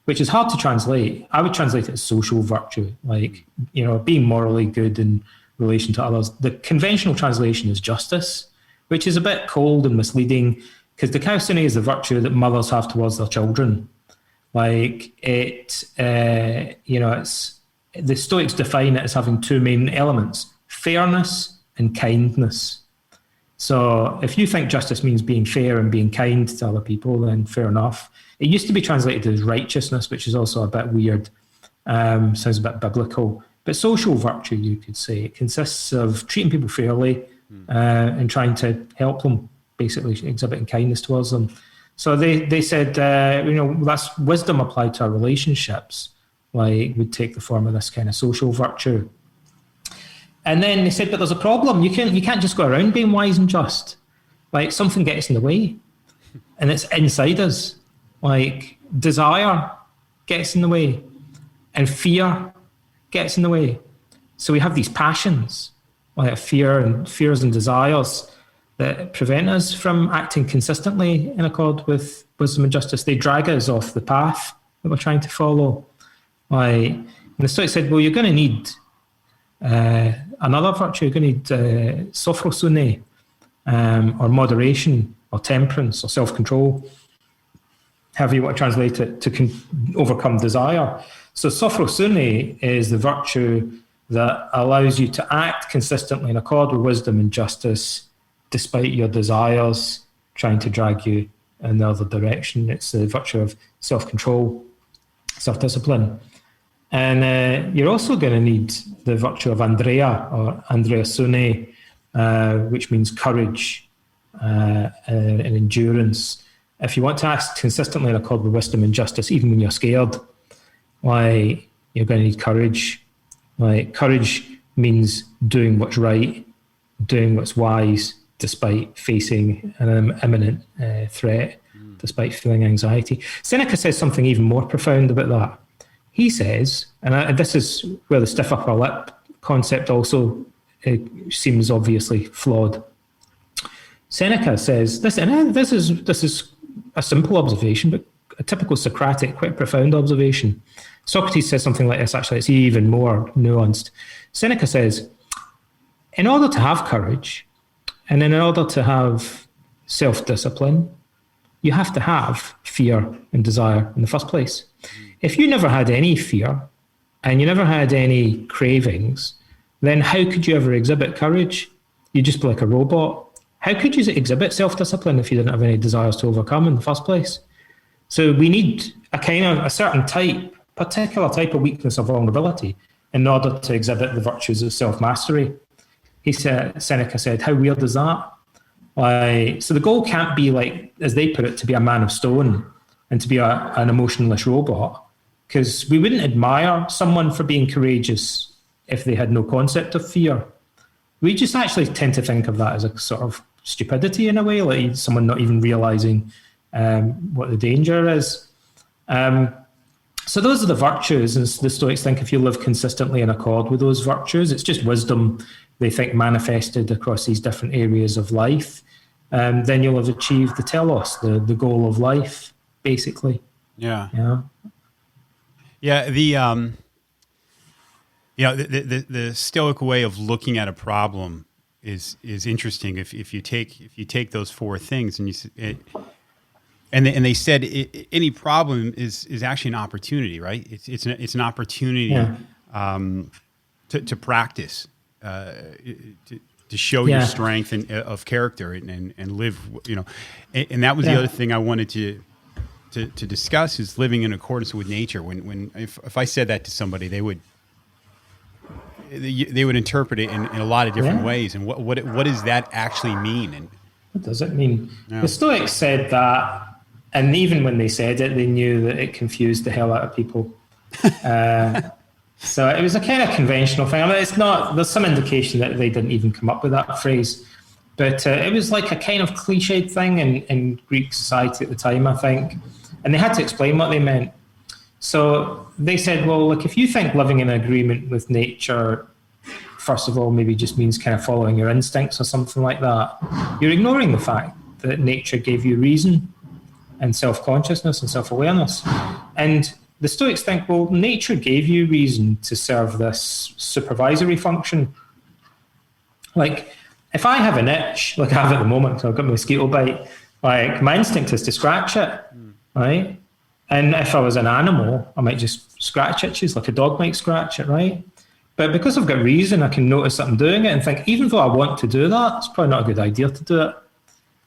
which is hard to translate. I would translate it as social virtue, like, being morally good in relation to others. The conventional translation is justice, which is a bit cold and misleading, because the kaiosune is the virtue that mothers have towards their children. Like it's the Stoics define it as having two main elements: fairness and kindness. So if you think justice means being fair and being kind to other people, then fair enough. It used to be translated as righteousness, which is also a bit weird. Sounds a bit biblical. But social virtue, you could say, it consists of treating people fairly and trying to help them, basically exhibiting kindness towards them. So they said, that's wisdom applied to our relationships, like would take the form of this kind of social virtue. And then they said, but there's a problem. You can't just go around being wise and just. Like something gets in the way, and it's inside us. Like desire gets in the way, and fear gets in the way. So we have these passions, like fears and desires, that prevent us from acting consistently in accord with wisdom and justice. They drag us off the path that we're trying to follow. And the Stoics said, well, you're going to need another virtue. You're going to need sophrosune, or moderation, or temperance, or self-control, however you want to translate it, to overcome desire. So sophrosune is the virtue that allows you to act consistently in accord with wisdom and justice, despite your desires trying to drag you in the other direction. It's the virtue of self-control, self-discipline. And you're also going to need the virtue of Andrea, or Andreasune, which means courage and endurance. If you want to act consistently in accord with wisdom and justice, even when you're scared, you're going to need courage. Courage means doing what's right, doing what's wise, despite facing an imminent threat, despite feeling anxiety. Seneca says something even more profound about that. He says, and this is where the stiff upper lip concept also seems obviously flawed. Seneca says this, and this is a simple observation, but a typical Socratic, quite profound observation. Socrates says something like this, actually, it's even more nuanced. Seneca says, in order to have courage, and in order to have self-discipline, you have to have fear and desire in the first place. If you never had any fear and you never had any cravings, then how could you ever exhibit courage? You'd just be like a robot. How could you exhibit self-discipline if you didn't have any desires to overcome in the first place? So we need a certain particular type of weakness or vulnerability in order to exhibit the virtues of self-mastery. Seneca said, how weird is that? So the goal can't be, like, as they put it, to be a man of stone and to be an emotionless robot, because we wouldn't admire someone for being courageous if they had no concept of fear. We just actually tend to think of that as a sort of stupidity in a way, like someone not even realizing what the danger is. So those are the virtues, and the Stoics think if you live consistently in accord with those virtues, it's just wisdom, they think, manifested across these different areas of life, then you'll have achieved the telos, the goal of life, basically. Yeah. The Stoic way of looking at a problem is interesting. If you take those four things and they said any problem is actually an opportunity, right? It's an opportunity to practice, to show your strength of character and live, and that was the other thing I wanted to discuss, is living in accordance with nature. If I said that to somebody, they would interpret it in a lot of different ways. And what does that actually mean? And what does it mean? The Stoics said that, and even when they said it, they knew that it confused the hell out of people. So it was a kind of conventional thing. I mean, it's not. There's some indication that they didn't even come up with that phrase. But it was like a kind of cliched thing in Greek society at the time, I think. And they had to explain what they meant. So they said, well, look, if you think living in agreement with nature, first of all, maybe just means kind of following your instincts or something like that, you're ignoring the fact that nature gave you reason and self-consciousness and self-awareness. And the Stoics think, well, nature gave you reason to serve this supervisory function. Like, if I have an itch, like I have at the moment, so I've got a mosquito bite, like my instinct is to scratch it, right? And if I was an animal, I might just scratch itches like a dog might scratch it, right? But because I've got reason, I can notice that I'm doing it and think, even though I want to do that, it's probably not a good idea to do it.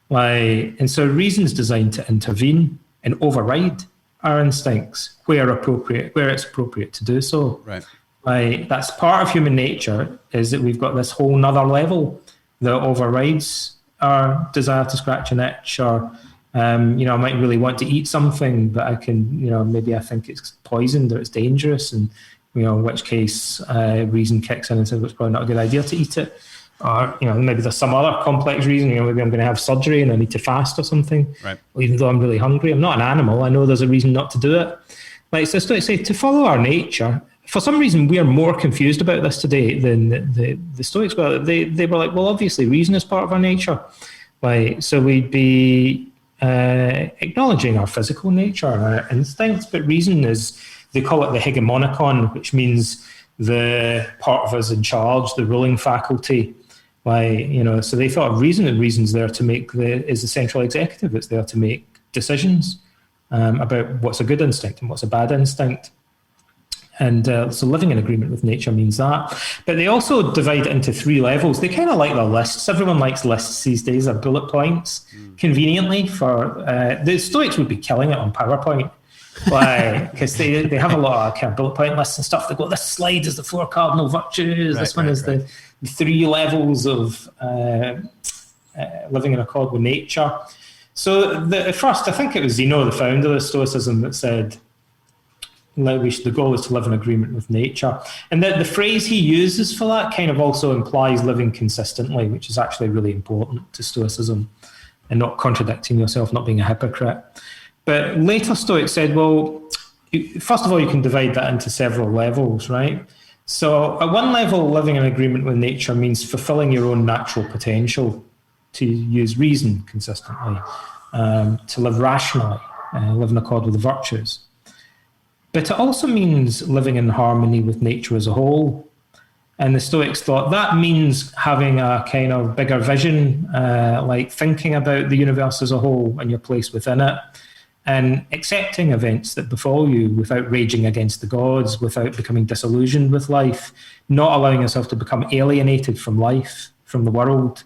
Like, and so reason's designed to intervene and override our instincts where appropriate, where it's appropriate to do so. Right. Like, that's part of human nature, is that we've got this whole nother level that overrides our desire to scratch an itch, or I might really want to eat something, but I can, maybe I think it's poisoned or it's dangerous, and in which case reason kicks in and says, well, it's probably not a good idea to eat it. Or, maybe there's some other complex reason, maybe I'm going to have surgery and I need to fast or something. Right. Well, even though I'm really hungry, I'm not an animal. I know there's a reason not to do it. Like, so Stoics say, to follow our nature, for some reason, we are more confused about this today than the Stoics were. They were like, well, obviously reason is part of our nature. Like, so we'd be acknowledging our physical nature and our instincts, but reason is, they call it the hegemonicon, which means the part of us in charge, the ruling faculty. Like, so they thought of reason, and reason's there to is the central executive. It's there to make decisions about what's a good instinct and what's a bad instinct. And so living in agreement with nature means that. But they also divide it into 3 levels. They kind of like their lists. Everyone likes lists these days, or bullet points, conveniently. For the Stoics would be killing it on PowerPoint. Because they have a lot of kind of bullet point lists and stuff. They go, this slide is the 4 cardinal virtues. This one is the 3 levels of living in accord with nature. So first, I think it was Zeno, the founder of Stoicism, that said, the goal is to live in agreement with nature. And the phrase he uses for that kind of also implies living consistently, which is actually really important to Stoicism, and not contradicting yourself, not being a hypocrite. But later Stoics said, well, first of all, you can divide that into several levels, right? So at one level, living in agreement with nature means fulfilling your own natural potential, to use reason consistently, to live rationally, live in accord with the virtues. But it also means living in harmony with nature as a whole. And the Stoics thought that means having a kind of bigger vision, like thinking about the universe as a whole and your place within it, and accepting events that befall you without raging against the gods, without becoming disillusioned with life, not allowing yourself to become alienated from life, from the world.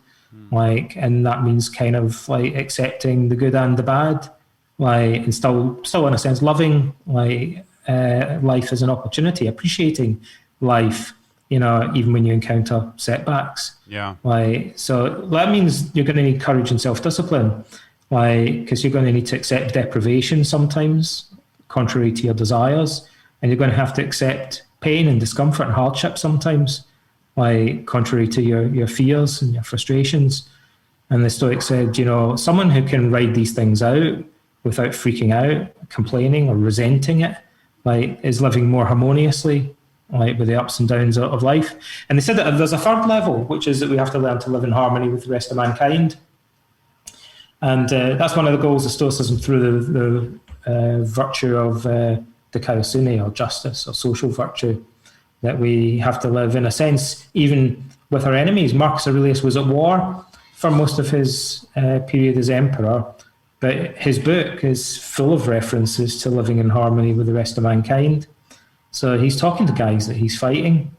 And that means kind of like accepting the good and the bad, and still in a sense loving life as an opportunity, appreciating life, even when you encounter setbacks. Yeah. So that means you're going to need courage and self-discipline, because you're going to need to accept deprivation sometimes, contrary to your desires, and you're going to have to accept pain and discomfort and hardship sometimes, contrary to your fears and your frustrations. And the Stoics said, someone who can ride these things out without freaking out, complaining, or resenting it, is living more harmoniously, with the ups and downs of life. And they said that there's a 3rd level, which is that we have to learn to live in harmony with the rest of mankind. And that's one of the goals of Stoicism, through the virtue of dikaiosune, or justice, or social virtue, that we have to live, in a sense, even with our enemies. Marcus Aurelius was at war for most of his period as emperor, but his book is full of references to living in harmony with the rest of mankind. So he's talking to guys that he's fighting.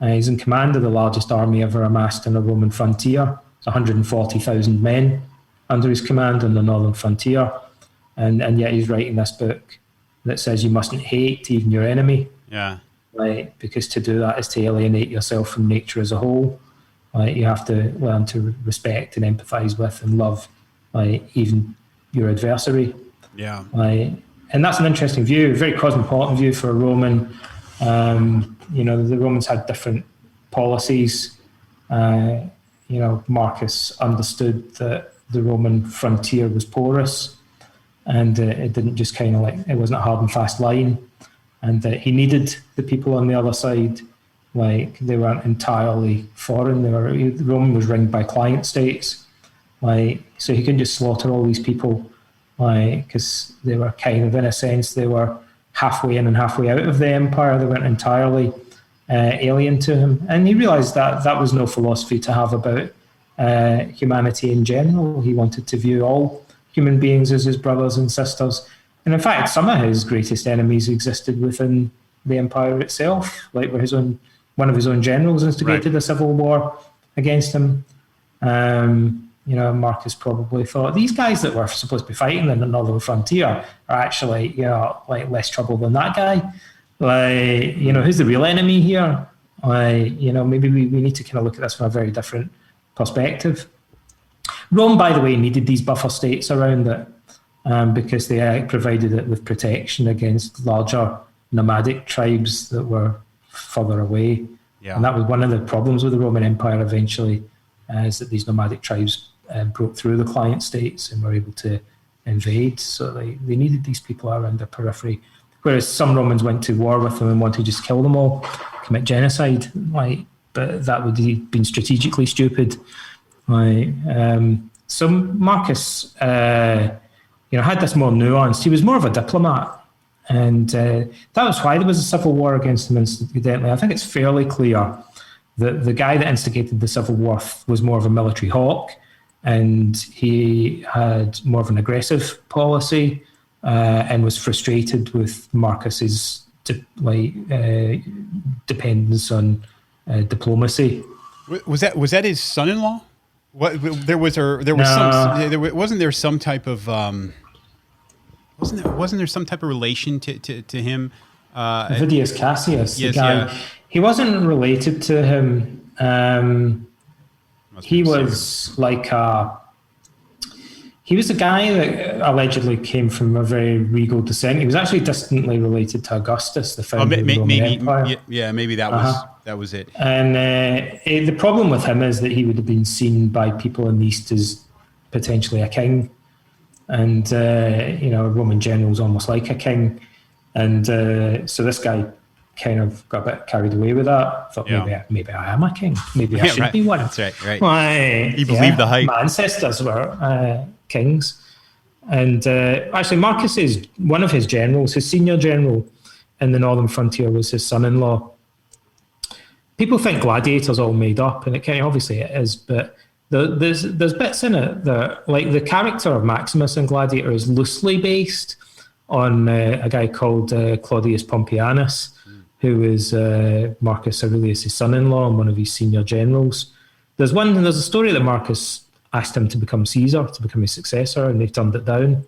He's in command of the largest army ever amassed on a Roman frontier. It's 140,000 men under his command on the northern frontier. And yet he's writing this book that says you mustn't hate even your enemy. Yeah. Because to do that is to alienate yourself from nature as a whole. You have to learn to respect and empathize with and love even your adversary. Yeah. And that's an interesting view, a very cosmopolitan view for a Roman. The Romans had different policies. Marcus understood that the Roman frontier was porous, and it didn't just kind of it wasn't a hard and fast line, and that he needed the people on the other side. They weren't entirely foreign. Rome was ringed by client states, so he couldn't just slaughter all these people, because they were kind of, in a sense, they were halfway in and halfway out of the empire. They weren't entirely alien to him, and he realized that that was no philosophy to have about humanity in general. He wanted to view all human beings as his brothers and sisters, and in fact, some of his greatest enemies existed within the empire itself, where one of his own generals instigated a civil war against him. Marcus probably thought these guys that were supposed to be fighting in the northern frontier are actually, less trouble than that guy. Who's the real enemy here? Maybe we need to kind of look at this from a very different perspective. Rome, by the way, needed these buffer states around it because they provided it with protection against larger nomadic tribes that were further away. Yeah. And that was one of the problems with the Roman Empire eventually, is that these nomadic tribes broke through the client states and were able to invade. So they needed these people around their periphery. Whereas some Romans went to war with them and wanted to just kill them all, commit genocide. But that would have been strategically stupid. So Marcus, had this more nuanced. He was more of a diplomat. And that was why there was a civil war against him incidentally. I think it's fairly clear that the guy that instigated the civil war was more of a military hawk, and he had more of an aggressive policy and was frustrated with Marcus's dependence on diplomacy. Was that his son-in-law? Wasn't there some type of Wasn't there some type of relation to him? Vidius Cassius, yes, the guy. Yeah. He wasn't related to him. He was he was a guy that allegedly came from a very regal descent. He was actually distantly related to Augustus, the founder of the Roman Empire. Yeah, maybe that was it. And the problem with him is that he would have been seen by people in the East as potentially a king. And, a Roman general was almost like a king. And so this guy kind of got a bit carried away with that. Thought maybe I am a king. Maybe I should be one. That's right. He believed the hype. My ancestors were kings. And actually Marcus one of his generals, his senior general in the northern frontier, was his son-in-law. People think Gladiator's all made up, and obviously it is, but there's bits in it that, like the character of Maximus in Gladiator is loosely based on a guy called Claudius Pompeianus, who is Marcus Aurelius' son-in-law and one of his senior generals. There's a story that Marcus asked him to become Caesar, to become his successor, and they turned it down.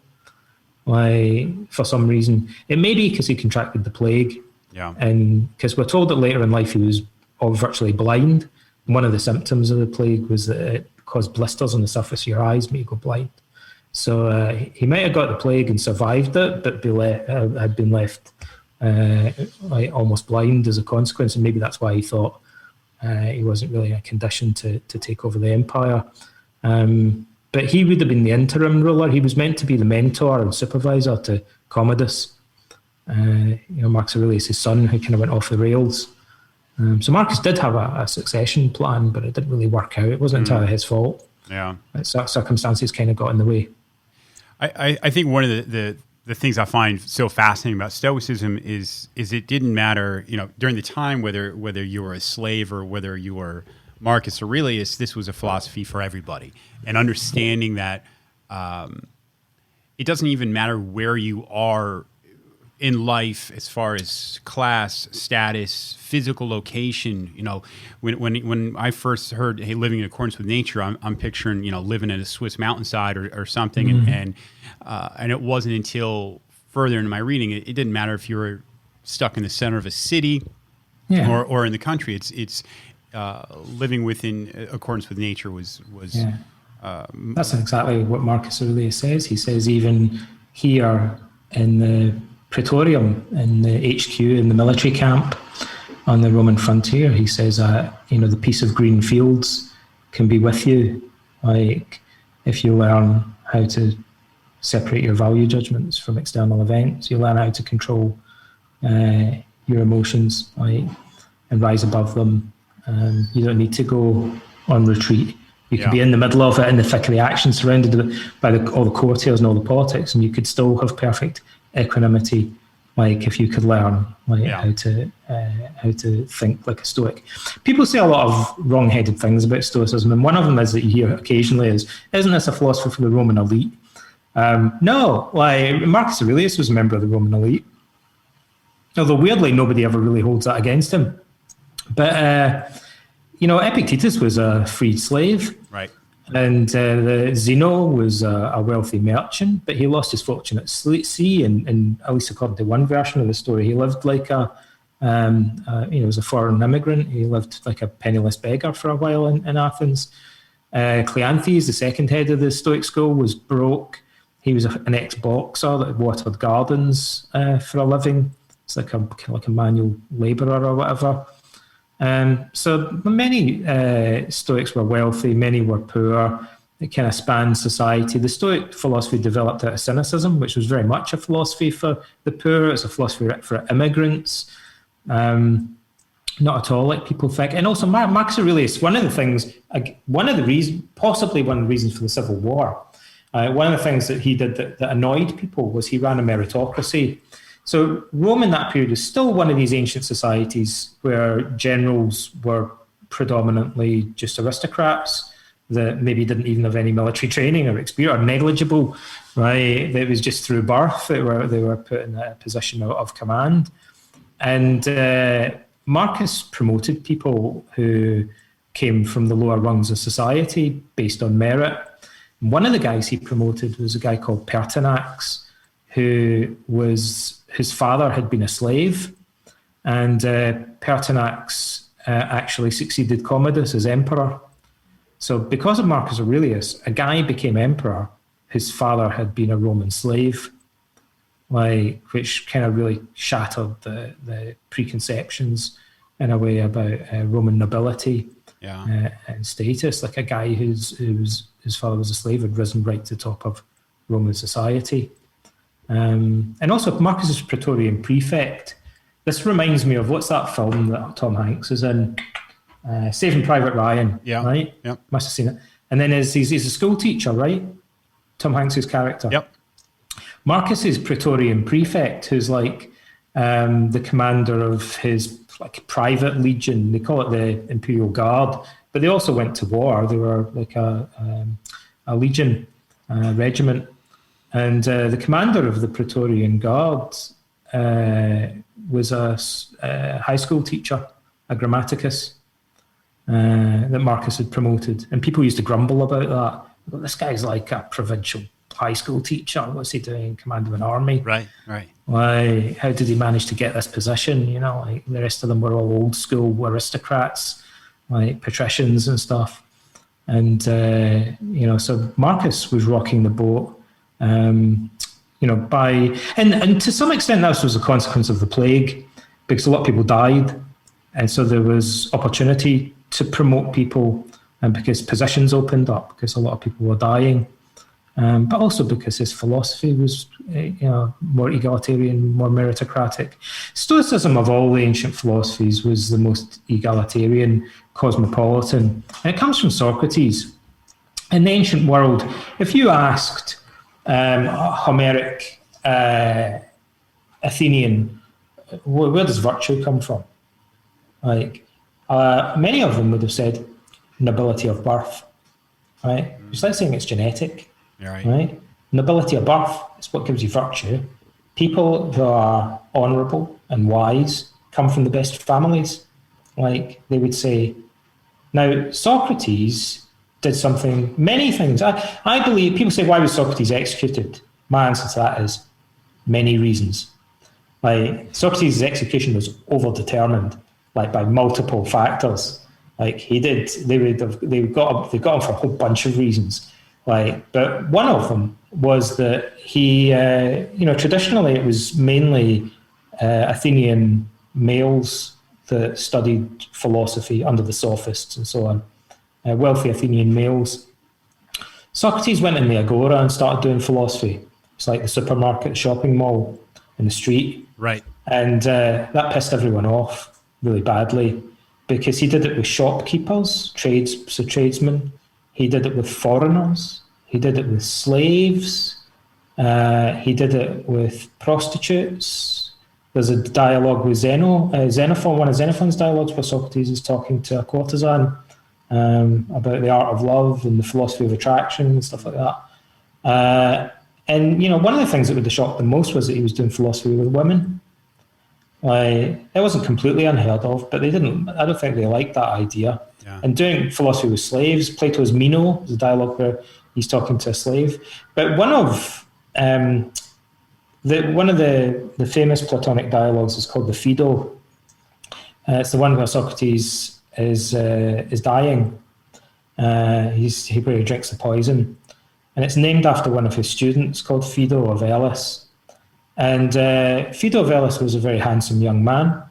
For some reason. It may be because he contracted the plague. Yeah. And because we're told that later in life he was virtually blind. One of the symptoms of the plague was that it caused blisters on the surface of your eyes, made you go blind. So he might have got the plague and survived it, but had been left almost blind as a consequence, and maybe that's why he thought he wasn't really in a condition to take over the empire. But he would have been the interim ruler. He was meant to be the mentor and supervisor to Commodus. Marcus Aurelius' son, who kind of went off the rails. So Marcus did have a succession plan, but it didn't really work out. It wasn't entirely his fault. Yeah, circumstances kind of got in the way. I think one of the things I find so fascinating about Stoicism is it didn't matter, during the time whether you were a slave or whether you were Marcus Aurelius. This was a philosophy for everybody, and understanding that it doesn't even matter where you are in life as far as class, status, physical location. When I first heard, hey, living in accordance with nature, I'm picturing, living in a Swiss mountainside or something. Mm-hmm. And it wasn't until further into my reading, it didn't matter if you were stuck in the center of a city or in the country. It's living within accordance with nature was that's exactly what Marcus Aurelius says. He says even here in the Praetorium, in the HQ, in the military camp on the Roman frontier, he says, the peace of green fields can be with you. Like, if you learn how to separate your value judgments from external events, you learn how to control your emotions, like, and rise above them. You don't need to go on retreat. You could be in the middle of it, in the thick of the action, surrounded by all the courtiers and all the politics, and you could still have perfect equanimity. Like, if you could learn how to think like a Stoic. People say a lot of wrong-headed things about Stoicism, and one of them is that you hear occasionally is, "Isn't this a philosophy for the Roman elite?" No, like, Marcus Aurelius was a member of the Roman elite, although weirdly nobody ever really holds that against him. But Epictetus was a freed slave, right? And Zeno was a wealthy merchant, but he lost his fortune at sea. And at least according to one version of the story, he lived like he was a foreign immigrant. He lived like a penniless beggar for a while in Athens. Cleanthes, the second head of the Stoic school, was broke. He was an ex-boxer that watered gardens for a living. It's like a manual labourer or whatever. So many Stoics were wealthy, many were poor. It kind of spanned society. The Stoic philosophy developed out of cynicism, which was very much a philosophy for the poor. It's a philosophy for immigrants. Not at all like people think. And also Marcus Aurelius, possibly one of the reasons for the Civil War, one of the things that he did that annoyed people was he ran a meritocracy. So Rome in that period is still one of these ancient societies where generals were predominantly just aristocrats that maybe didn't even have any military training or experience, or negligible, right? It was just through birth they were put in a position of command. And Marcus promoted people who came from the lower rungs of society based on merit. One of the guys he promoted was a guy called Pertinax, his father had been a slave, and Pertinax actually succeeded Commodus as emperor. So because of Marcus Aurelius, a guy became emperor whose father had been a Roman slave, which kind of really shattered the preconceptions in a way about Roman nobility and status. Like a guy whose father was a slave had risen right to the top of Roman society. And also Marcus's Praetorian prefect. This reminds me of, what's that film that Tom Hanks is in? Saving Private Ryan, right? Yep. Must have seen it. And then he's a school teacher, right? Tom Hanks' character. Yep. Marcus's Praetorian prefect, who's like the commander of his like private legion. They call it the Imperial Guard, but they also went to war. They were like a legion regiment. And the commander of the Praetorian Guard was a high school teacher, a grammaticus, that Marcus had promoted. And people used to grumble about that. Well, this guy's like a provincial high school teacher. What's he doing in command of an army? Right. Why? How did he manage to get this position? Like the rest of them were all old school aristocrats, like patricians and stuff. And, so Marcus was rocking the boat. And to some extent that was a consequence of the plague, because a lot of people died, and so there was opportunity to promote people, and because positions opened up because a lot of people were dying, but also because his philosophy was more egalitarian, more meritocratic. Stoicism of all the ancient philosophies was the most egalitarian, cosmopolitan, and it comes from Socrates. In the ancient world, if you asked Homeric Athenian, where does virtue come from? Many of them would have said nobility of birth, right? It's like saying it's genetic, right? Nobility of birth is what gives you virtue. People who are honourable and wise come from the best families, like they would say. Now, Socrates did many things. I believe, people say, why was Socrates executed? My answer to that is many reasons. Socrates' execution was overdetermined, by multiple factors. They got him for a whole bunch of reasons. But one of them was that he, traditionally it was mainly Athenian males that studied philosophy under the sophists and so on. wealthy Athenian males. Socrates went in the agora and started doing philosophy. It's like the supermarket, shopping mall in the street. Right. And that pissed everyone off really badly because he did it with shopkeepers, tradesmen. He did it with foreigners. He did it with slaves. He did it with prostitutes. There's a dialogue with Xenophon, one of Xenophon's dialogues where Socrates is talking to a courtesan about the art of love and the philosophy of attraction and stuff like that. And, one of the things that would have shocked them most was that he was doing philosophy with women. It wasn't completely unheard of, but I don't think they liked that idea. Yeah. And doing philosophy with slaves, Plato's Meno is a dialogue where he's talking to a slave. But one of the famous Platonic dialogues is called the Phaedo. It's the one where Socrates is dying. Where he drinks the poison. And it's named after one of his students called Phaedo of Elis. And Phaedo of Elis was a very handsome young man,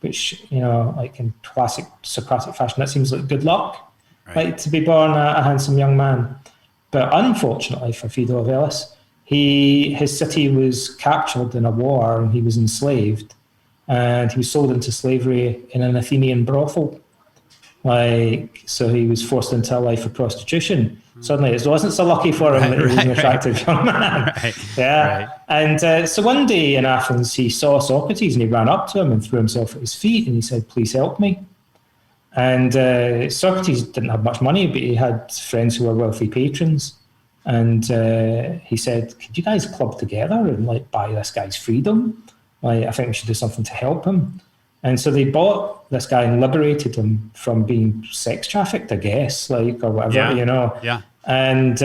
which, like in classic Socratic fashion, that seems like good luck, right? To be born a handsome young man. But unfortunately for Phaedo of Elis, his city was captured in a war and he was enslaved. And he was sold into slavery in an Athenian brothel. So he was forced into a life of prostitution. Suddenly it wasn't so lucky for him that he was an attractive young man. Yeah. And so one day in Athens, he saw Socrates and he ran up to him and threw himself at his feet and he said, "Please help me." And Socrates didn't have much money, but he had friends who were wealthy patrons. And he said, "Could you guys club together and buy this guy's freedom? I think we should do something to help him." And so they bought this guy and liberated him from being sex trafficked, I guess, or whatever, Yeah. And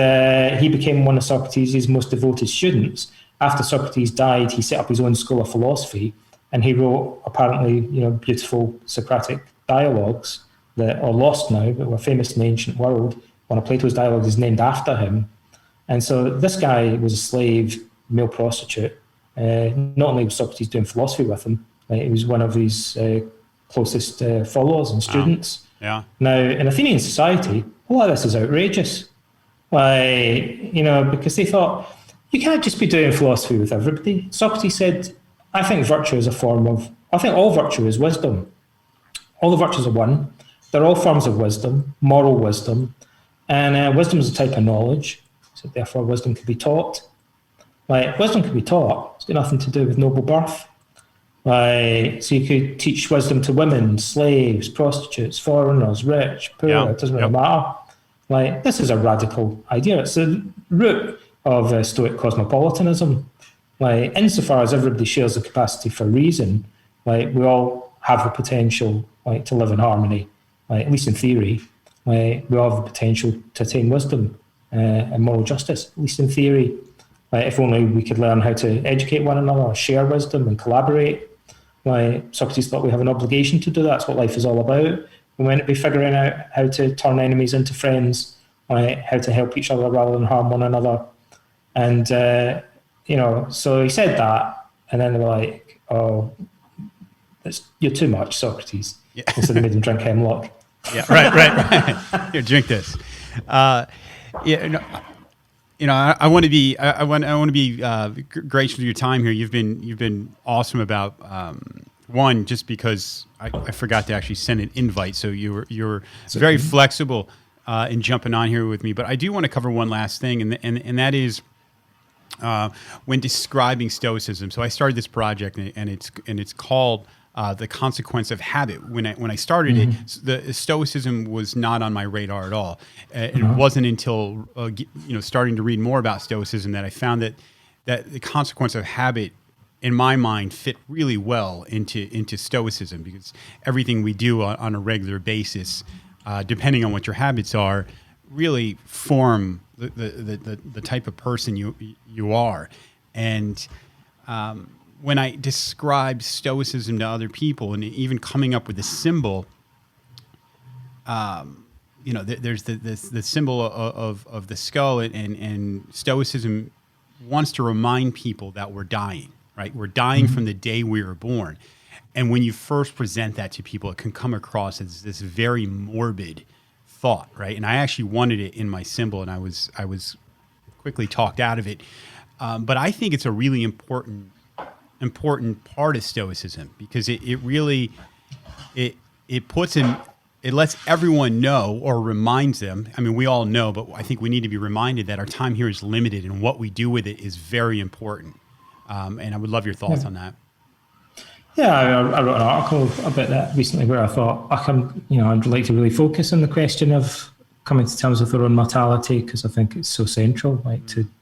he became one of Socrates' most devoted students. After Socrates died, he set up his own school of philosophy, and he wrote apparently, beautiful Socratic dialogues that are lost now, but were famous in the ancient world. One of Plato's dialogues is named after him. And so this guy was a slave, male prostitute. Not only was Socrates doing philosophy with him, he was one of his closest followers and students. Yeah. Now, in Athenian society, a lot of this is outrageous. Because they thought, you can't just be doing philosophy with everybody. Socrates said, I think virtue is I think all virtue is wisdom. All the virtues are one. They're all forms of wisdom, moral wisdom. And wisdom is a type of knowledge. So therefore, wisdom can be taught. Wisdom can be taught. It's got nothing to do with noble birth. So you could teach wisdom to women, slaves, prostitutes, foreigners, rich, poor, it doesn't really matter. This is a radical idea. It's the root of Stoic cosmopolitanism. Insofar as everybody shares the capacity for reason, we all have the potential to live in harmony, at least in theory. We all have the potential to attain wisdom and moral justice, at least in theory. If only we could learn how to educate one another, share wisdom and collaborate. Socrates thought we have an obligation to do that. That's what life is all about. We might be figuring out how to turn enemies into friends, how to help each other rather than harm one another. And, so he said that, and then they were like, "Oh, you're too much, Socrates." Yeah. And so they made him drink hemlock. Yeah, right. Here, drink this. I want to be gracious with your time here. You've been awesome about one, just because I forgot to actually send an invite, so you're very flexible in jumping on here with me. But I do want to cover one last thing, and that is when describing Stoicism. So I started this project, and it's called The Consequence of Habit. When I started it, the Stoicism was not on my radar at all. It wasn't until starting to read more about Stoicism that I found that the consequence of habit, in my mind, fit really well into Stoicism, because everything we do on a regular basis, depending on what your habits are, really form the type of person you are. And when I describe Stoicism to other people, and even coming up with a symbol, there's the symbol of the skull, and Stoicism wants to remind people that we're dying, right? We're dying from the day we were born. And when you first present that to people, it can come across as this very morbid thought, right? And I actually wanted it in my symbol, and I was quickly talked out of it. But I think it's a really important part of Stoicism, because it really puts in, it lets everyone know, or reminds them. I mean, we all know, but I think we need to be reminded that our time here is limited, and what we do with it is very important. And I would love your thoughts on that. Yeah, I wrote an article about that recently where I thought I'd like to really focus on the question of coming to terms with their own mortality, because I think it's so central.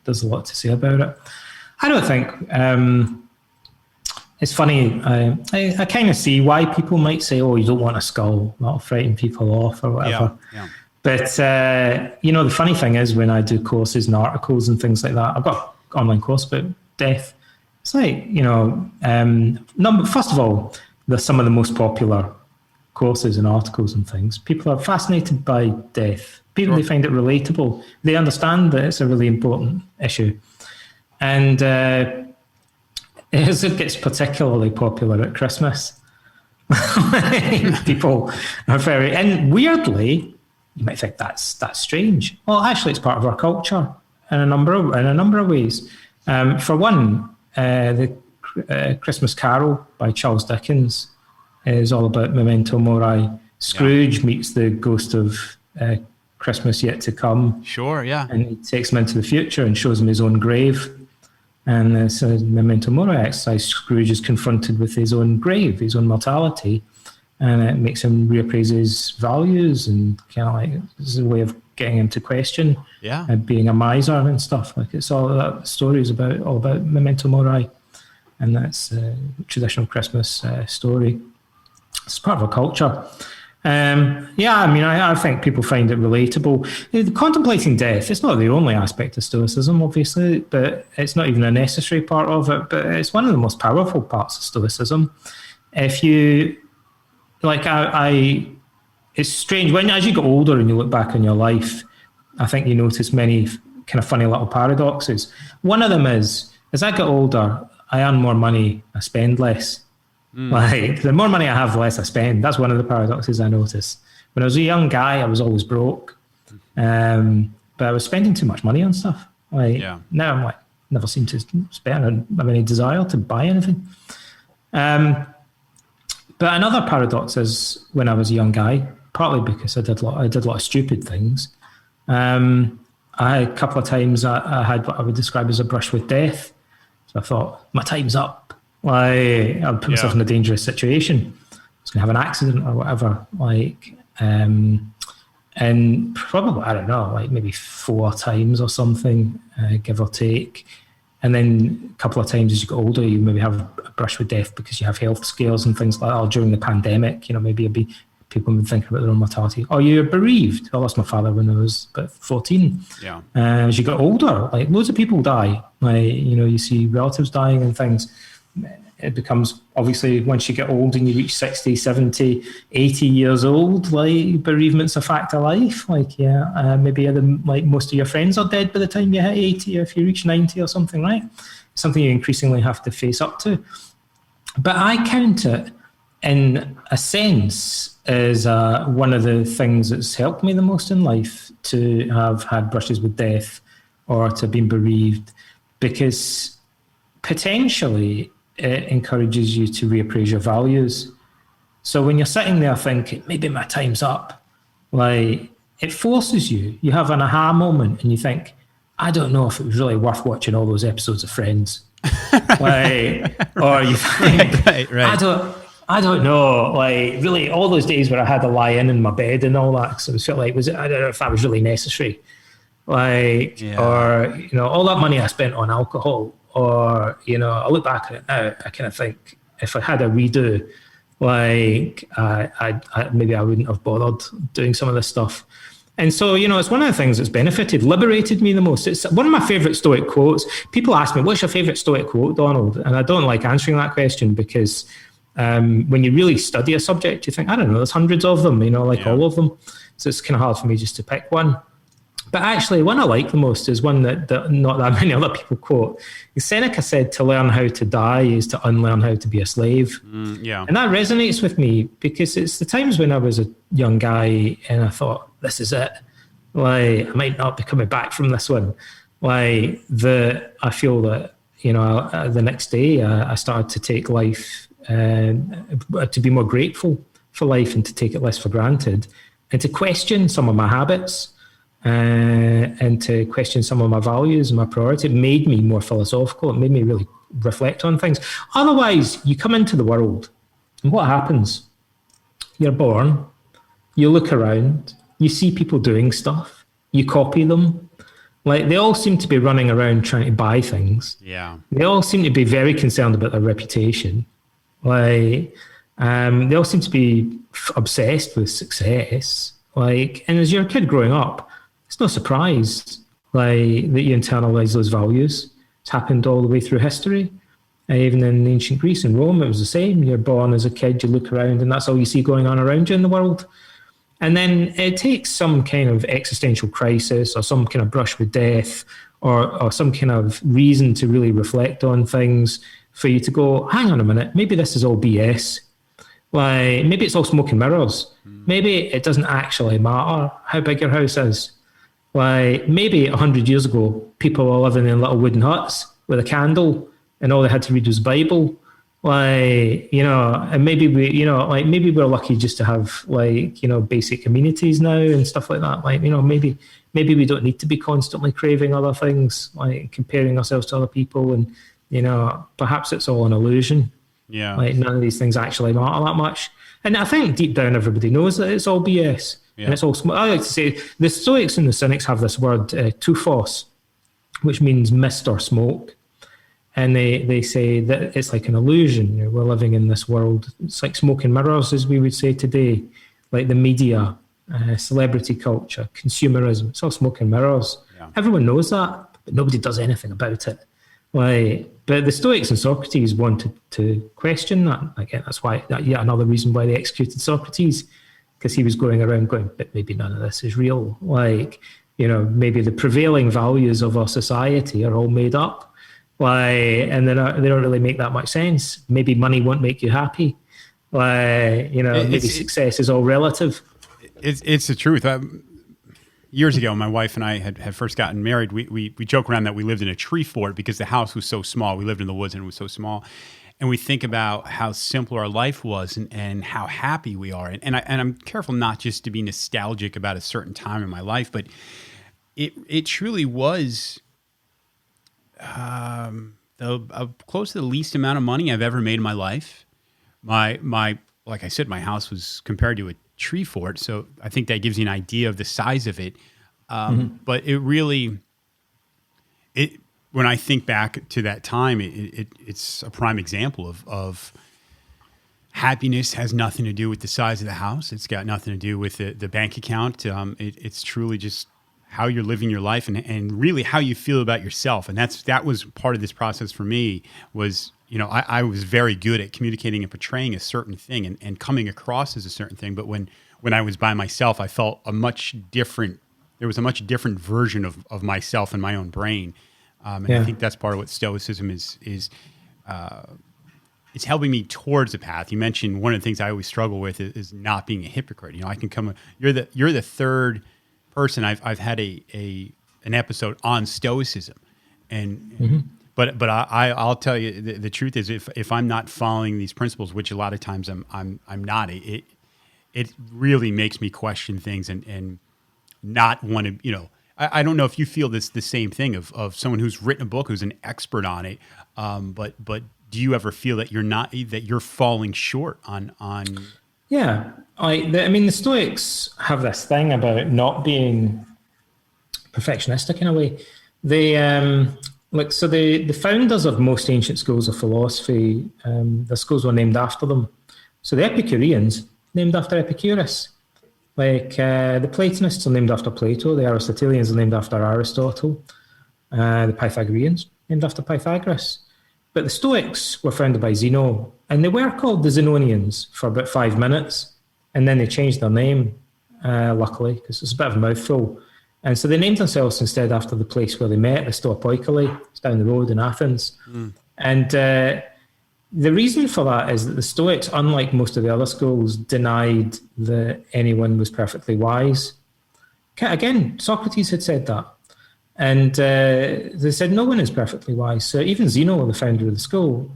There's a lot to say about it. I don't think it's funny. I kind of see why people might say, "Oh, you don't want a skull; that'll frighten people off," or whatever. Yeah. But the funny thing is, when I do courses and articles and things like that, I've got an online course about death. It's like, first of all, they're some of the most popular courses and articles and things. People are fascinated by death. People, They find it relatable. They understand that it's a really important issue. And it gets particularly popular at Christmas. People are and weirdly, you might think that's strange. Well, actually, it's part of our culture in a number of ways. For one, the Christmas Carol by Charles Dickens is all about memento mori. Scrooge meets the ghost of Christmas yet to come. Sure, yeah. And he takes him into the future and shows him his own grave. And it's a memento mori exercise. Scrooge is confronted with his own grave, his own mortality, and it makes him reappraise his values, and kind of like this is a way of getting him to question being a miser and stuff. Like, it's all that story is all about memento mori, and that's a traditional Christmas story. It's part of a culture. I think people find it relatable. Contemplating death, it's not the only aspect of Stoicism, obviously, but it's not even a necessary part of it, but it's one of the most powerful parts of Stoicism. If you, it's strange, as you get older and you look back on your life, I think you notice many kind of funny little paradoxes. One of them is, as I get older, I earn more money, I spend less. Like, the more money I have, the less I spend. That's one of the paradoxes I notice. When I was a young guy, I was always broke, but I was spending too much money on stuff. Now I'm like, never seem to spend. I don't have any desire to buy anything. But another paradox is, when I was a young guy, partly because I did a lot of stupid things. A couple of times I had what I would describe as a brush with death. So I thought, my time's up. I'll put myself in a dangerous situation. I was going to have an accident or whatever. And probably, I don't know, maybe 4 times or something, give or take. And then a couple of times as you get older, you maybe have a brush with death because you have health scares and things like that. Or during the pandemic, maybe people have been thinking about their own mortality. Or you're bereaved. I lost my father when I was about 14. Yeah. As you get older, loads of people die. You see relatives dying and things. It becomes, obviously, once you get old and you reach 60, 70, 80 years old, bereavement's a fact of life. Maybe most of your friends are dead by the time you hit 80, or if you reach 90 or something, right? It's something you increasingly have to face up to. But I count it, in a sense, as one of the things that's helped me the most in life, to have had brushes with death or to have been bereaved, because potentially it encourages you to reappraise your values. So when you're sitting there thinking, maybe my time's up, it forces you. You have an aha moment and you think, I don't know if it was really worth watching all those episodes of Friends. Or you think, right. I don't know, really all those days where I had to lie in my bed and all that, so it felt like, I don't know if that was really necessary. Or, all that money I spent on alcohol. Or, I look back at it now, I kind of think, if I had a redo, maybe I wouldn't have bothered doing some of this stuff. And so, it's one of the things that's liberated me the most. It's one of my favourite Stoic quotes. People ask me, what's your favourite Stoic quote, Donald? And I don't like answering that question, because when you really study a subject, you think, I don't know, there's hundreds of them, all of them. So it's kind of hard for me just to pick one. But actually, one I like the most is one that not that many other people quote. Seneca said, to learn how to die is to unlearn how to be a slave. And that resonates with me, because it's the times when I was a young guy and I thought, this is it. Like, I might not be coming back from this one. Like, I feel that, the next day I started to take life, to be more grateful for life and to take it less for granted, and to question some of my habits, and to question some of my values and my priorities. It made me more philosophical. It made me really reflect on things. Otherwise, you come into the world, and what happens? You're born, you look around, you see people doing stuff, you copy them. Like, they all seem to be running around trying to buy things. Yeah. They all seem to be very concerned about their reputation. Like, they all seem to be obsessed with success. Like, and as you're a kid growing up, it's no surprise, like, that you internalize those values. It's happened all the way through history. Even in ancient Greece and Rome, it was the same. You're born as a kid, you look around, and that's all you see going on around you in the world. And then it takes some kind of existential crisis or some kind of brush with death or some kind of reason to really reflect on things for you to go, hang on a minute, maybe this is all BS. Like, maybe it's all smoke and mirrors. Maybe it doesn't actually matter how big your house is. Like, maybe 100 years ago, people were living in little wooden huts with a candle and all they had to read was Bible. Like, and maybe maybe we're lucky just to have, like, basic amenities now and stuff like that. Like, maybe we don't need to be constantly craving other things, like comparing ourselves to other people. And, perhaps it's all an illusion. Yeah. Like, none of these things actually matter that much. And I think deep down, everybody knows that it's all BS. Yeah. And it's all, I like to say, the Stoics and the Cynics have this word, tuphos, which means mist or smoke. And they say that it's like an illusion. We're living in this world. It's like smoke and mirrors, as we would say today, like the media, celebrity culture, consumerism. It's all smoke and mirrors. Yeah. Everyone knows that, but nobody does anything about it. But the Stoics and Socrates wanted to question that. Again, that's why, yet another reason why they executed Socrates, because he was going around going, but maybe none of this is real. Maybe the prevailing values of our society are all made up. And they don't really make that much sense. Maybe money won't make you happy. Maybe success is all relative. It's the truth. Years ago, my wife and I had first gotten married. We joke around that we lived in a tree fort because the house was so small. We lived in the woods and it was so small. And we think about how simple our life was and how happy we are. And I'm careful not just to be nostalgic about a certain time in my life, but it truly was close to the least amount of money I've ever made in my life. My like I said, my house was compared to a tree fort, so I think that gives you an idea of the size of it. But it really, when I think back to that time, it's a prime example of happiness has nothing to do with the size of the house. It's got nothing to do with the bank account. It's truly just how you're living your life and really how you feel about yourself. And that was part of this process for me was, I was very good at communicating and portraying a certain thing and coming across as a certain thing. But when I was by myself, I felt there was a much different version of myself in my own brain. I think that's part of what Stoicism is it's helping me towards the path. You mentioned one of the things I always struggle with is not being a hypocrite. I can come, you're the third person I've had an episode on Stoicism, but I'll tell you the truth is if I'm not following these principles, which a lot of times I'm not, it really makes me question things and not want to, I don't know if you feel the same thing of someone who's written a book who's an expert on it, but do you ever feel that you're falling short on? Yeah, the Stoics have this thing about not being perfectionistic in a way. They the founders of most ancient schools of philosophy, the schools were named after them. So the Epicureans, named after Epicurus. The Platonists are named after Plato. The Aristotelians are named after Aristotle. The Pythagoreans, named after Pythagoras. But the Stoics were founded by Zeno, and they were called the Zenonians for about 5 minutes, and then they changed their name, luckily, because it's a bit of a mouthful. And so they named themselves instead after the place where they met, the Stoa. It's down the road in Athens. And the reason for that is that the Stoics, unlike most of the other schools, denied that anyone was perfectly wise. again, Socrates had said that. And they said no one is perfectly wise. So even Zeno, the founder of the school,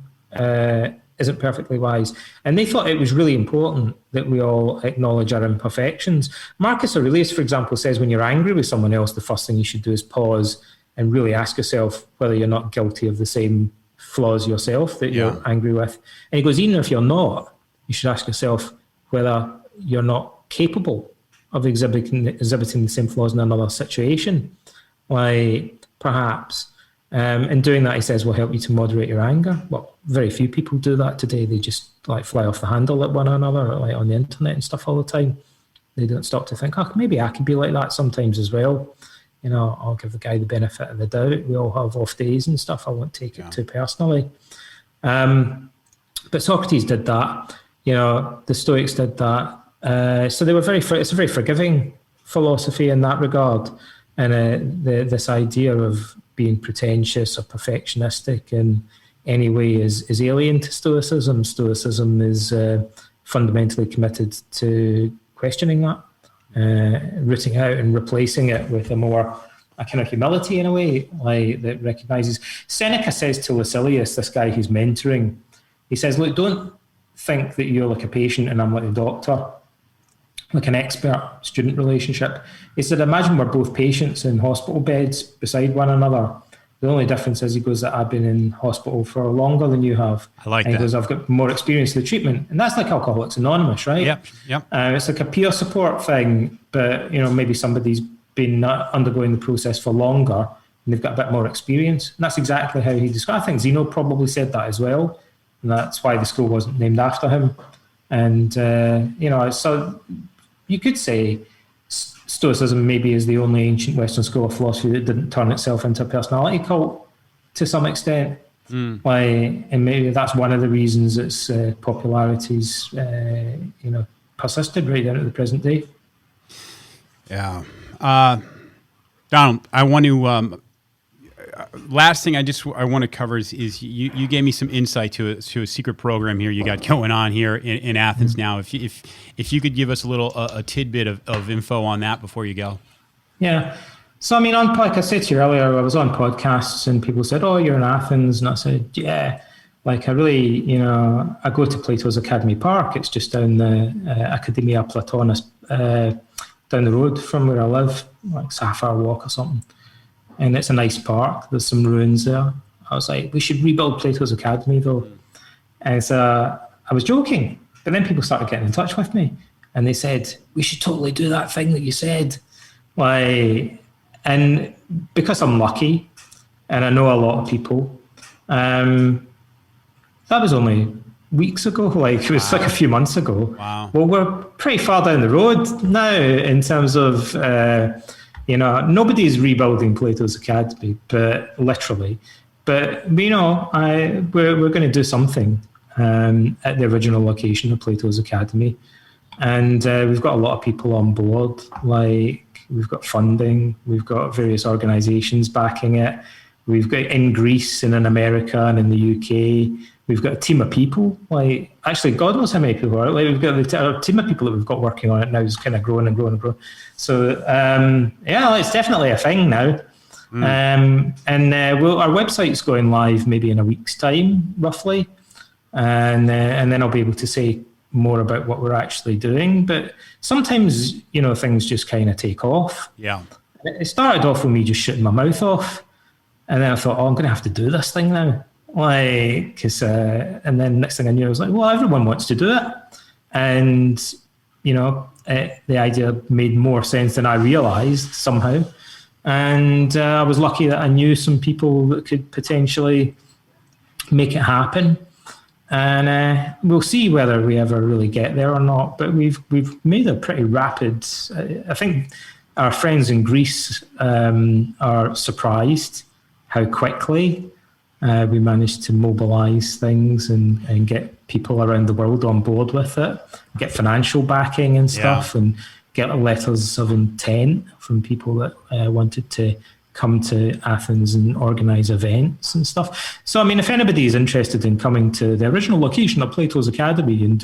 isn't perfectly wise. And they thought it was really important that we all acknowledge our imperfections. Marcus Aurelius, for example, says when you're angry with someone else, the first thing you should do is pause and really ask yourself whether you're not guilty of the same flaws yourself that you're angry with. And he goes, even if you're not, you should ask yourself whether you're not capable of exhibiting the same flaws in another situation. Like, perhaps. In doing that, he says, will help you to moderate your anger. Well, very few people do that today. They just like fly off the handle at one another, or, like on the internet and stuff all the time. They don't stop to think, oh, maybe I could be like that sometimes as well. You know, I'll give the guy the benefit of the doubt. We all have off days and stuff. I won't take it too personally. But Socrates did that. You know, the Stoics did that. So they were it's a very forgiving philosophy in that regard. And this idea of being pretentious or perfectionistic in any way is alien to Stoicism. Stoicism is fundamentally committed to questioning that, rooting out and replacing it with a kind of humility in a way, like that recognizes. Seneca says to Lucilius, this guy who's mentoring, he says, look, don't think that you're like a patient and I'm like a doctor, like an expert-student relationship. He said, imagine we're both patients in hospital beds beside one another. The only difference is, he goes, that I've been in hospital for longer than you have. I like and that. He goes, I've got more experience in the treatment. And that's like Alcoholics Anonymous, right? Yep. It's like a peer support thing, but, you know, maybe somebody's been undergoing the process for longer and they've got a bit more experience. And that's exactly how he described. I think Zeno probably said that as well. And that's why the school wasn't named after him. And, you know, so you could say Stoicism maybe is the only ancient Western school of philosophy that didn't turn itself into a personality cult to some extent. And maybe that's one of the reasons its popularity's persisted right down to the present day. Yeah. Donald, I want to last thing I want to cover is you gave me some insight to a secret program here you got going on here in Athens now. If you could give us a little a tidbit of info on that before you go. Yeah. So I mean, like I said to you earlier, I was on podcasts and people said, "Oh, you're in Athens," and I said, "Yeah." Like I really, I go to Plato's Academy Park. It's just down the Academia Platonis, down the road from where I live, like Sapphire Walk or something. And it's a nice park. There's some ruins there. I was like, we should rebuild Plato's Academy, though. And so I was joking. But then people started getting in touch with me. And they said, we should totally do that thing that you said. Like, and because I'm lucky, and I know a lot of people, that was only weeks ago. Like, it was like a few months ago. Wow. Well, we're pretty far down the road now in terms of... nobody's rebuilding Plato's Academy, but literally. But we're going to do something at the original location of Plato's Academy, and we've got a lot of people on board. Like, we've got funding, we've got various organisations backing it. We've got in Greece and in America and in the UK. We've got a team of people. Like, actually, God knows how many people are. Like, we've got a team of people that we've got working on it now is kind of growing and growing and growing. So, it's definitely a thing now. Our website's going live maybe in a week's time, roughly, and then I'll be able to say more about what we're actually doing. But sometimes, things just kind of take off. Yeah. It started off with me just shutting my mouth off, and then I thought, I'm going to have to do this thing now. And then next thing I knew, I was like, well, everyone wants to do it. And, the idea made more sense than I realized somehow. And I was lucky that I knew some people that could potentially make it happen. And we'll see whether we ever really get there or not. But we've made a pretty rapid, I think our friends in Greece are surprised how quickly we managed to mobilize things and get people around the world on board with it, get financial backing and stuff, and get letters of intent from people that wanted to come to Athens and organize events and stuff. So, I mean, if anybody is interested in coming to the original location of Plato's Academy and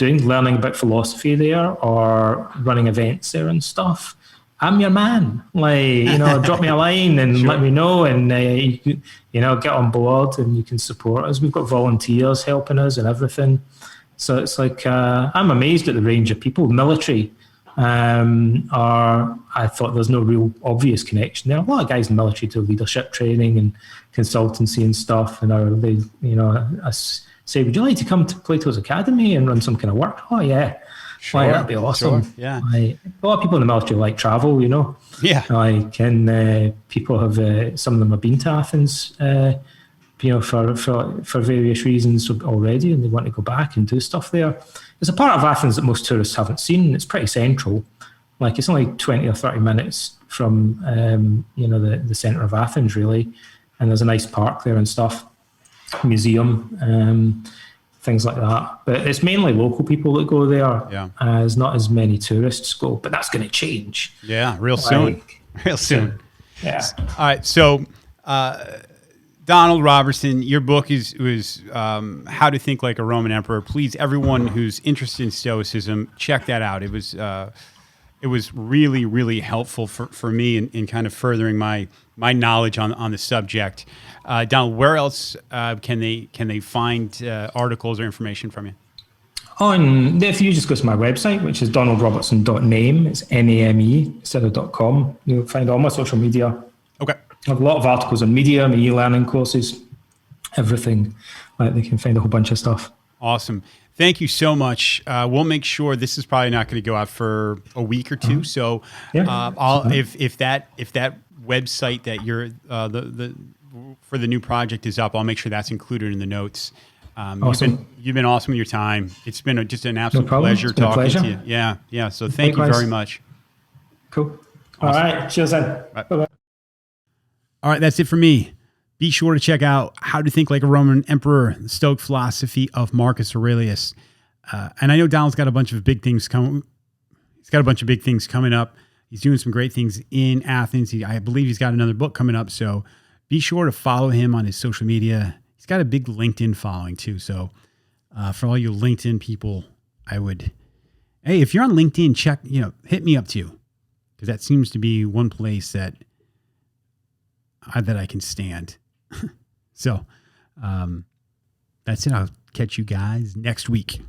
learning about philosophy there or running events there and stuff, I'm your man. Drop me a line and Sure. let me know, and get on board, and you can support us. We've got volunteers helping us and everything. So it's I'm amazed at the range of people. Military, I thought there's no real obvious connection there. A lot of guys in the military do leadership training and consultancy and stuff, and I say, would you like to come to Plato's Academy and run some kind of work? Oh yeah. Sure. That'd be awesome. Sure. Yeah. A lot of people in the military like travel, Yeah. People have, some of them have been to Athens, for various reasons already, and they want to go back and do stuff there. There's a part of Athens that most tourists haven't seen. It's pretty central. It's only 20 or 30 minutes from, the centre of Athens, really. And there's a nice park there and stuff, museum, things like that. But it's mainly local people that go there. Yeah. There's not as many tourists go, but that's going to change. Yeah, real soon. Real soon. Yeah. All right. So, Donald Robertson, your book was How to Think Like a Roman Emperor. Please, everyone who's interested in Stoicism, check that out. It was really, really helpful for me in kind of furthering my knowledge on the subject. Donald, where else can they find articles or information from you? If you just go to my website, which is donaldrobertson.name, it's NAME instead of .com, you'll find all my social media. Okay. I have a lot of articles on media, my e-learning courses, everything. They can find a whole bunch of stuff. Awesome. Thank you so much. We'll make sure this is probably not going to go out for a week or two. So if that website that you're for the new project is up, I'll make sure that's included in the notes. Awesome. You've been awesome with your time. It's been just an absolute pleasure talking to you. Yeah. So thank you very much. Cool. Awesome. All right. Cheers then. Bye-bye. All right, that's it for me. Be sure to check out How to Think Like a Roman Emperor, the Stoke philosophy of Marcus Aurelius. And I know Donald's got a bunch of big things coming. He's got a bunch of big things coming up. He's doing some great things in Athens. I believe he's got another book coming up. So be sure to follow him on his social media. He's got a big LinkedIn following too. So for all you LinkedIn people, hey, if you're on LinkedIn, hit me up too, because that seems to be one place that I can stand. So that's it. I'll catch you guys next week.